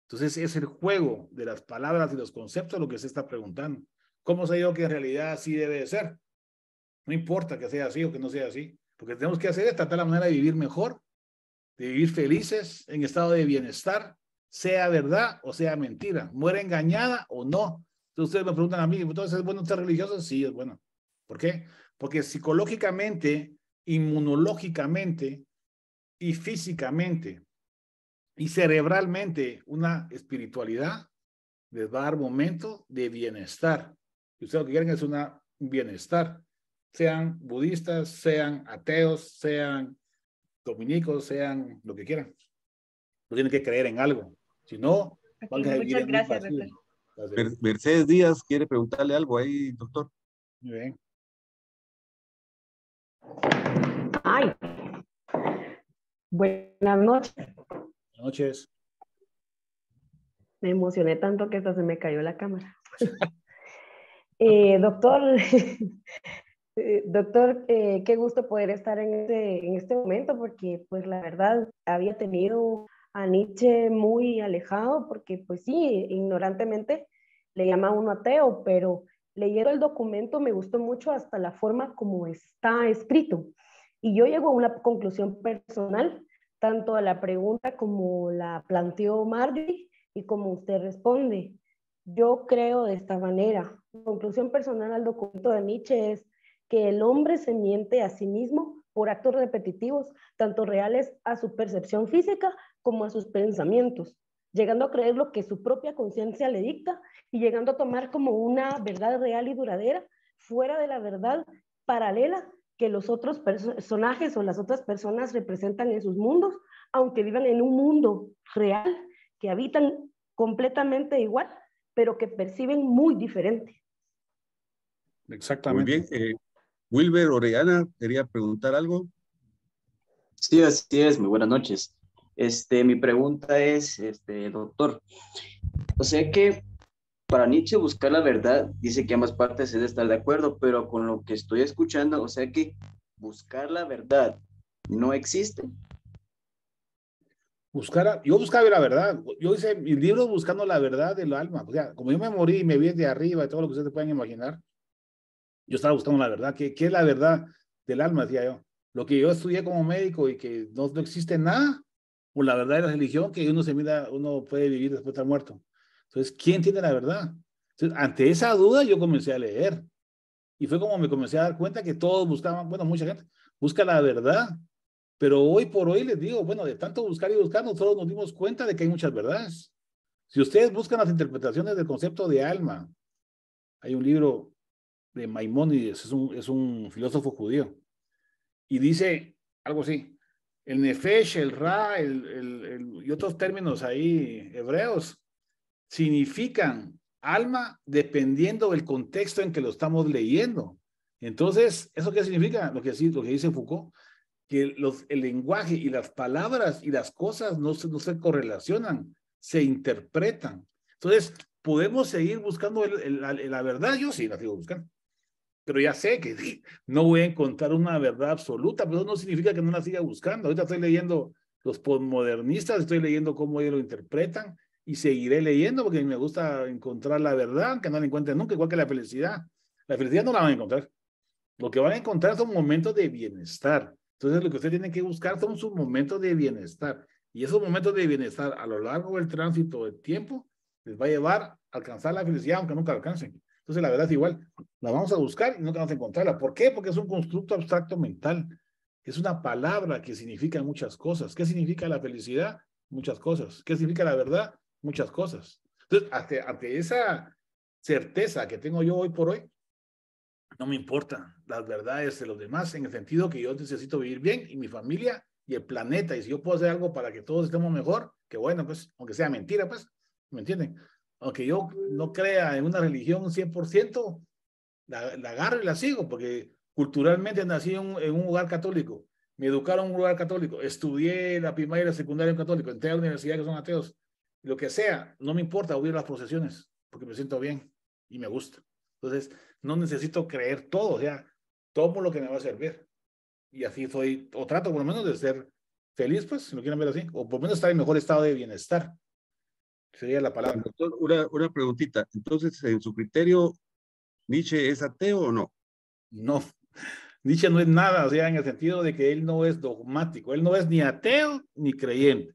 Entonces es el juego de las palabras y los conceptos lo que se está preguntando. ¿Cómo sé yo que en realidad así debe de ser? No importa que sea así o que no sea así. Lo que tenemos que hacer es tratar la manera de vivir mejor, de vivir felices, en estado de bienestar, sea verdad o sea mentira, muera engañada o no. Entonces ustedes me preguntan a mí, ¿entonces es bueno estar religioso? Sí, es bueno. ¿Por qué? Porque psicológicamente, inmunológicamente y físicamente y cerebralmente una espiritualidad les va a dar momento de bienestar. Y ustedes lo que quieren es un bienestar. Sean budistas, sean ateos, sean dominicos, sean lo que quieran. No tienen que creer en algo. Si no, van a vivir en un vacío. Mercedes Díaz quiere preguntarle algo ahí, doctor. Muy bien. Ay. Buenas noches. Buenas noches. Me emocioné tanto que hasta se me cayó la cámara. Doctor, doctor, qué gusto poder estar en este momento, porque pues la verdad había tenido a Nietzsche muy alejado, porque pues sí, ignorantemente le llama a uno ateo, pero leyendo el documento me gustó mucho hasta la forma como está escrito. Y yo llego a una conclusión personal, tanto a la pregunta como la planteó Marjorie y como usted responde. Yo creo de esta manera. Conclusión personal al documento de Nietzsche es que el hombre se miente a sí mismo por actos repetitivos, tanto reales a su percepción física como a sus pensamientos, llegando a creer lo que su propia conciencia le dicta y llegando a tomar como una verdad real y duradera fuera de la verdad paralela que los otros personajes o las otras personas representan en sus mundos, aunque vivan en un mundo real, que habitan completamente igual, pero que perciben muy diferente. Exactamente. Muy bien. Wilber Orellana quería preguntar algo. Sí, así es. Muy buenas noches. Mi pregunta es, doctor, o sea que para Nietzsche buscar la verdad, dice que ambas partes se deben estar de acuerdo, pero con lo que estoy escuchando, o sea que buscar la verdad no existe. Yo buscaba la verdad. Yo hice mis libros buscando la verdad del alma. O sea, como yo me morí y me vi de arriba y todo lo que ustedes pueden imaginar, yo estaba buscando la verdad. ¿Qué es la verdad del alma? Decía yo. Lo que yo estudié como médico y que no existe nada, o la verdad de la religión, que uno puede vivir después de estar muerto. Entonces, ¿quién tiene la verdad? Entonces, ante esa duda yo comencé a leer. Y fue como me comencé a dar cuenta que todos buscaban, bueno, mucha gente busca la verdad Pero hoy por hoy les digo, bueno, de tanto buscar y buscar, nosotros nos dimos cuenta de que hay muchas verdades. Si ustedes buscan las interpretaciones del concepto de alma, hay un libro de Maimónides, es un filósofo judío, y dice algo así, el nefesh, el ra, y otros términos ahí hebreos, significan alma dependiendo del contexto en que lo estamos leyendo. Entonces, ¿eso qué significa? Lo que dice Foucault, que el lenguaje y las palabras y las cosas no se correlacionan, se interpretan. Entonces, podemos seguir buscando la verdad. Yo sí la sigo buscando, pero ya sé que no voy a encontrar una verdad absoluta, pero eso no significa que no la siga buscando. Ahorita estoy leyendo los postmodernistas, estoy leyendo cómo ellos lo interpretan y seguiré leyendo porque me gusta encontrar la verdad, aunque no la encuentre nunca, igual que la felicidad. La felicidad no la van a encontrar. Lo que van a encontrar son momentos de bienestar. Entonces, lo que usted tiene que buscar son sus momentos de bienestar. Y esos momentos de bienestar a lo largo del tránsito del tiempo les va a llevar a alcanzar la felicidad, aunque nunca la alcancen. Entonces, la verdad es igual. La vamos a buscar y nunca vamos a encontrarla. ¿Por qué? Porque es un constructo abstracto mental. Es una palabra que significa muchas cosas. ¿Qué significa la felicidad? Muchas cosas. ¿Qué significa la verdad? Muchas cosas. Entonces, ante esa certeza que tengo yo hoy por hoy, no me importan las verdades de los demás, en el sentido que yo necesito vivir bien y mi familia y el planeta. Y si yo puedo hacer algo para que todos estemos mejor, que bueno, pues, aunque sea mentira, pues, ¿me entienden? Aunque yo no crea en una religión 100%, la agarro y la sigo, porque culturalmente nací en un hogar católico, me educaron en un lugar católico, estudié la primaria y la secundaria en católico, entré a la universidad que son ateos, lo que sea, no me importa oír las procesiones, porque me siento bien y me gusta. Entonces, no necesito creer todo, o sea, tomo lo que me va a servir. Y así soy, o trato por lo menos de ser feliz, pues, si lo quieren ver así, o por lo menos estar en mejor estado de bienestar. Sería la palabra. Doctor, una preguntita. Entonces, en su criterio, ¿Nietzsche es ateo o no? No, Nietzsche no es nada, o sea, en el sentido de que él no es dogmático, él no es ni ateo ni creyente,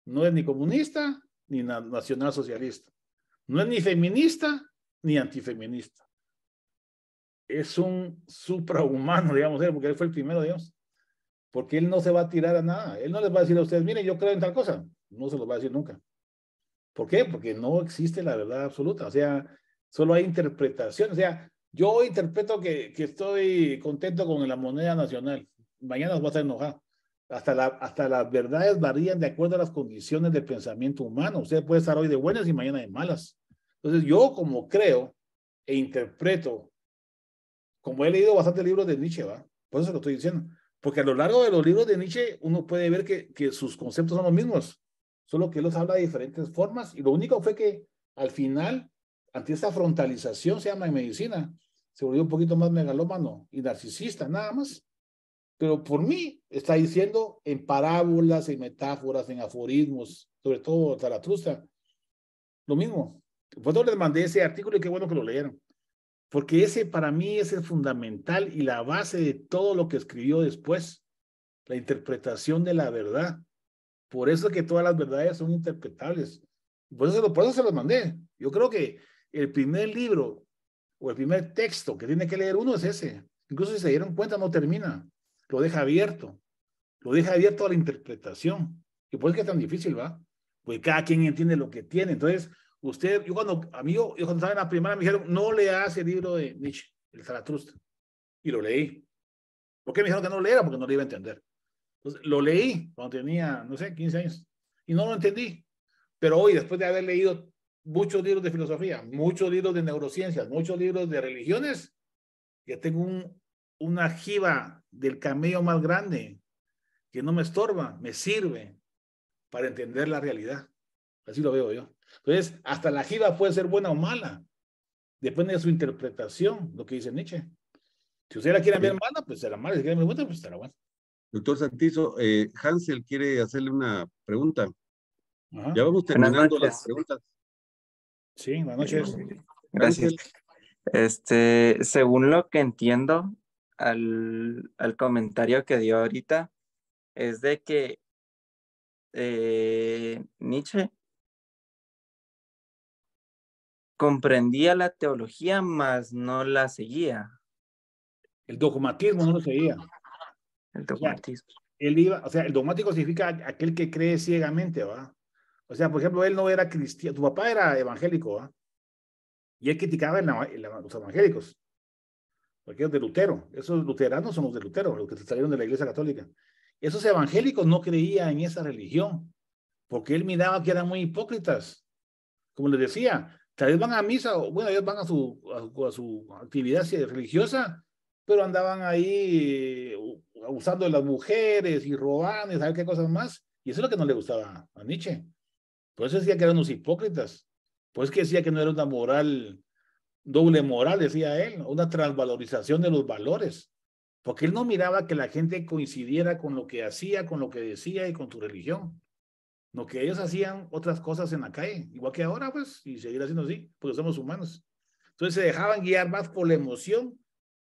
no es ni comunista ni nacionalsocialista, no es ni feminista ni antifeminista. Es un suprahumano, digamos, porque él fue el primero, digamos, porque él no se va a tirar a nada, él no les va a decir a ustedes, miren, yo creo en tal cosa, no se los va a decir nunca. ¿Por qué? Porque no existe la verdad absoluta, o sea, solo hay interpretación, o sea, yo interpreto que estoy contento con la moneda nacional, mañana os va a estar enojado. Hasta las verdades varían de acuerdo a las condiciones del pensamiento humano. Usted puede estar hoy de buenas y mañana de malas. Entonces, yo como creo e interpreto, como he leído bastantes libros de Nietzsche, ¿va? Por eso lo estoy diciendo. Porque a lo largo de los libros de Nietzsche uno puede ver que sus conceptos son los mismos, solo que él los habla de diferentes formas. Y lo único fue que al final, ante esta frontalización, se llama en medicina, se volvió un poquito más megalómano y narcisista, nada más. Pero por mí está diciendo en parábolas, en metáforas, en aforismos, sobre todo Zaratustra, lo mismo. Por eso les mandé ese artículo y qué bueno que lo leyeron. Porque ese para mí es el fundamental y la base de todo lo que escribió después, la interpretación de la verdad. Por eso es que todas las verdades son interpretables. Por eso se los mandé. Yo creo que el primer libro o el primer texto que tiene que leer uno es ese. Incluso si se dieron cuenta no termina. Lo deja abierto. Lo deja abierto a la interpretación. Y por eso es que es tan difícil, ¿va? Porque cada quien entiende lo que tiene. Entonces, yo cuando estaba en la primaria me dijeron, no leas el libro de Nietzsche, el Zaratustra. Y lo leí. ¿Por qué me dijeron que no lo leyera? Porque no lo iba a entender. Entonces, lo leí cuando tenía, no sé, 15 años. Y no lo entendí. Pero hoy, después de haber leído muchos libros de filosofía, muchos libros de neurociencias, muchos libros de religiones, ya tengo una jiba del camello más grande que no me estorba, me sirve para entender la realidad. Así lo veo yo. Entonces, hasta la jiba puede ser buena o mala. Depende de su interpretación, lo que dice Nietzsche. Si usted la quiere ver mala, pues será mala. Si quiere ver buena, pues será buena. Doctor Santizo, Hansel quiere hacerle una pregunta. Ajá. Ya vamos terminando las preguntas. Sí, buenas noches. Gracias. Según lo que entiendo al comentario que dio ahorita, es de que Nietzsche comprendía la teología, mas no la seguía. El dogmatismo no lo seguía. El dogmatismo. él iba, o sea, el dogmático significa aquel que cree ciegamente, ¿va? O sea, por ejemplo, él no era cristiano, tu papá era evangélico, ¿va? Y él criticaba los evangélicos, porque es de Lutero. Esos luteranos son los de Lutero, los que salieron de la Iglesia Católica. Esos evangélicos no creían en esa religión, porque él miraba que eran muy hipócritas. Como les decía, tal vez van a misa, o bueno, ellos van a su actividad religiosa, pero andaban ahí abusando de las mujeres y robando y saber qué cosas más. Y eso es lo que no le gustaba a Nietzsche. Por eso decía que eran unos hipócritas. Pues que decía que no era una moral, doble moral, decía él, una transvalorización de los valores. Porque él no miraba que la gente coincidiera con lo que hacía, con lo que decía y con su religión. No, que ellos hacían otras cosas en la calle, igual que ahora, pues, y seguir haciendo así, porque somos humanos. Entonces se dejaban guiar más por la emoción,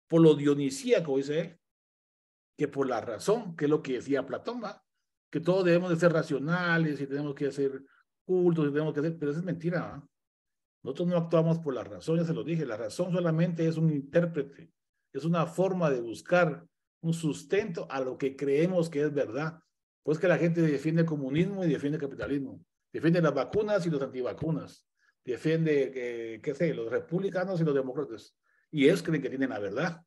por lo dionisíaco, dice él, que por la razón, que es lo que decía Platón, ¿va? Que todos debemos de ser racionales y tenemos que hacer cultos y tenemos que hacer, pero eso es mentira, ¿va? Nosotros no actuamos por la razón, ya se lo dije, la razón solamente es un intérprete, es una forma de buscar un sustento a lo que creemos que es verdad. Pues que la gente defiende el comunismo y defiende el capitalismo, defiende las vacunas y los antivacunas, defiende, qué sé, los republicanos y los demócratas, y ellos creen que tienen la verdad,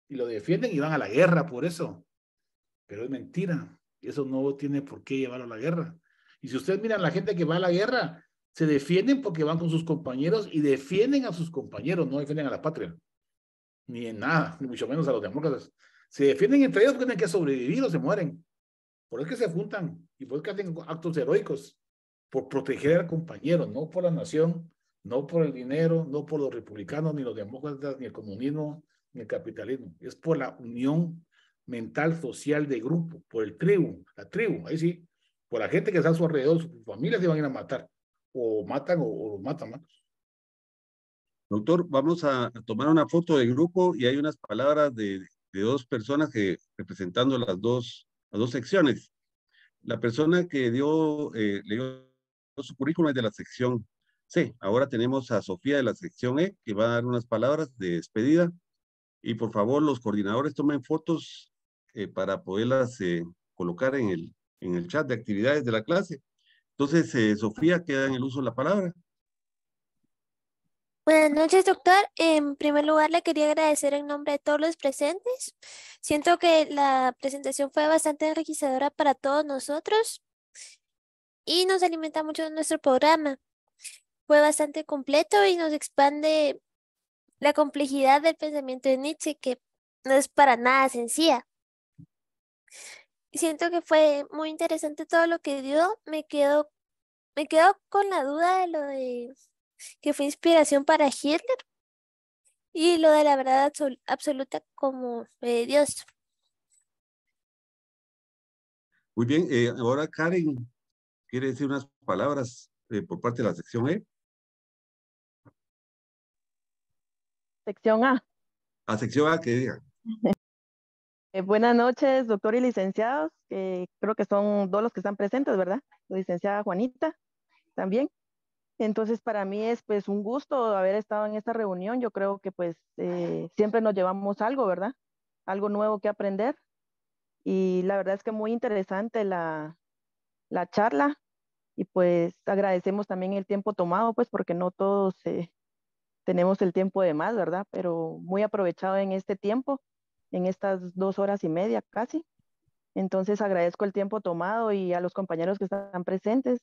y lo defienden y van a la guerra por eso, pero es mentira, eso no tiene por qué llevar a la guerra. Y si ustedes miran la gente que va a la guerra, se defienden porque van con sus compañeros y defienden a sus compañeros, no defienden a la patria, ni en nada, ni mucho menos a los demócratas. Se defienden entre ellos porque tienen que sobrevivir o se mueren. Por eso que se juntan y por eso que hacen actos heroicos, por proteger al compañero, no por la nación, no por el dinero, no por los republicanos, ni los demócratas, ni el comunismo, ni el capitalismo. Es por la unión mental social de grupo, por el tribu, la tribu, ahí sí, por la gente que está a su alrededor, sus familias se van a ir a matar, o matan o matan, ¿no? Doctor, vamos a tomar una foto de grupo y hay unas palabras de dos personas que representando las dos secciones. La persona que leyó su currículum es de la sección C. Ahora tenemos a Sofía de la sección E, que va a dar unas palabras de despedida. Y por favor, los coordinadores tomen fotos para poderlas colocar en el chat de actividades de la clase. Entonces, Sofía, queda en el uso de la palabra. Buenas noches, doctor. En primer lugar, le quería agradecer en nombre de todos los presentes. Siento que la presentación fue bastante enriquecedora para todos nosotros y nos alimenta mucho de nuestro programa. Fue bastante completo y nos expande la complejidad del pensamiento de Nietzsche, que no es para nada sencilla. Siento que fue muy interesante todo lo que dio. Me quedo con la duda de lo de que fue inspiración para Hitler y lo de la verdad absoluta como Dios. Muy bien, ahora Karen quiere decir unas palabras por parte de la sección E. Sección A. A sección A, que diga. Buenas noches, doctor y licenciados. Creo que son dos los que están presentes, ¿verdad? La licenciada Juanita también. Entonces, para mí es pues un gusto haber estado en esta reunión. Yo creo que pues siempre nos llevamos algo, ¿verdad? Algo nuevo que aprender. Y la verdad es que muy interesante la charla. Y pues agradecemos también el tiempo tomado, pues porque no todos tenemos el tiempo de más, ¿verdad? Pero muy aprovechado en este tiempo, en estas 2 horas y media casi. Entonces agradezco el tiempo tomado y a los compañeros que están presentes,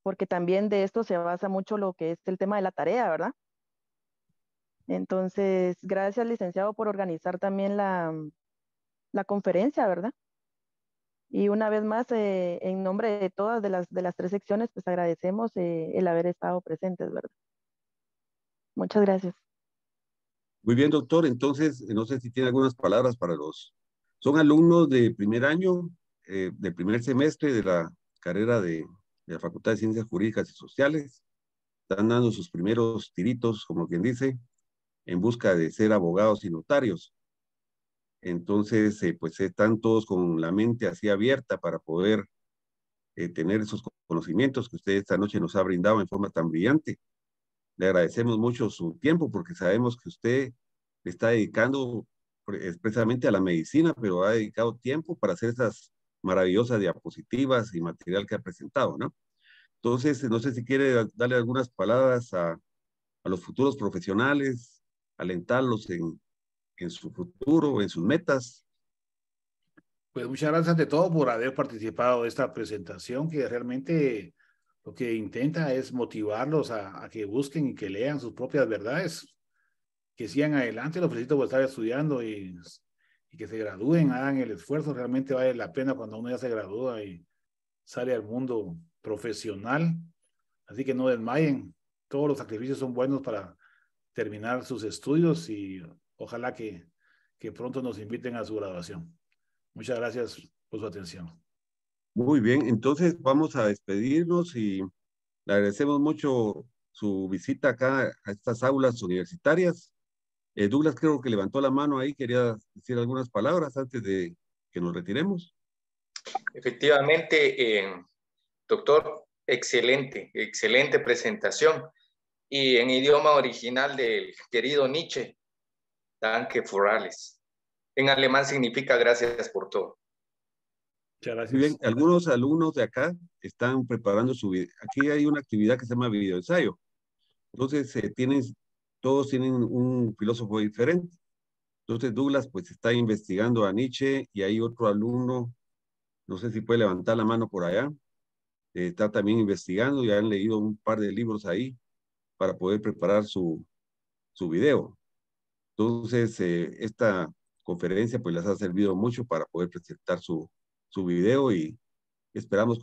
porque también de esto se basa mucho lo que es el tema de la tarea, ¿verdad? Entonces, gracias, licenciado, por organizar también la conferencia, ¿verdad? Y una vez más, en nombre de todas de las 3 secciones, pues agradecemos el haber estado presentes, ¿verdad? Muchas gracias. Muy bien, doctor. Entonces, no sé si tiene algunas palabras para son alumnos de primer año, del primer semestre de la carrera de la Facultad de Ciencias Jurídicas y Sociales. Están dando sus primeros tiritos, como quien dice, en busca de ser abogados y notarios. Entonces, pues están todos con la mente así abierta para poder tener esos conocimientos que usted esta noche nos ha brindado en forma tan brillante. Le agradecemos mucho su tiempo porque sabemos que usted le está dedicando expresamente a la medicina, pero ha dedicado tiempo para hacer esas maravillosas diapositivas y material que ha presentado, ¿no? Entonces, no sé si quiere darle algunas palabras a los futuros profesionales, alentarlos en su futuro, en sus metas. Pues muchas gracias ante todo por haber participado de esta presentación, que realmente lo que intenta es motivarlos a que busquen y que lean sus propias verdades, que sigan adelante. Los felicito por estar estudiando y que se gradúen, hagan el esfuerzo. Realmente vale la pena cuando uno ya se gradúa y sale al mundo profesional. Así que no desmayen. Todos los sacrificios son buenos para terminar sus estudios y ojalá que pronto nos inviten a su graduación. Muchas gracias por su atención. Muy bien, entonces vamos a despedirnos y le agradecemos mucho su visita acá a estas aulas universitarias. Douglas creo que levantó la mano ahí, quería decir algunas palabras antes de que nos retiremos. Efectivamente, doctor, excelente presentación. Y en idioma original del querido Nietzsche, Danke für alles. En alemán significa gracias por todo. Muchas gracias. Muy bien, algunos alumnos de acá están preparando su video. Aquí hay una actividad que se llama videoensayo. Entonces, todos tienen un filósofo diferente. Entonces, Douglas pues está investigando a Nietzsche y hay otro alumno, no sé si puede levantar la mano por allá, está también investigando y han leído un par de libros ahí para poder preparar su video. Entonces, esta conferencia pues les ha servido mucho para poder presentar su video y esperamos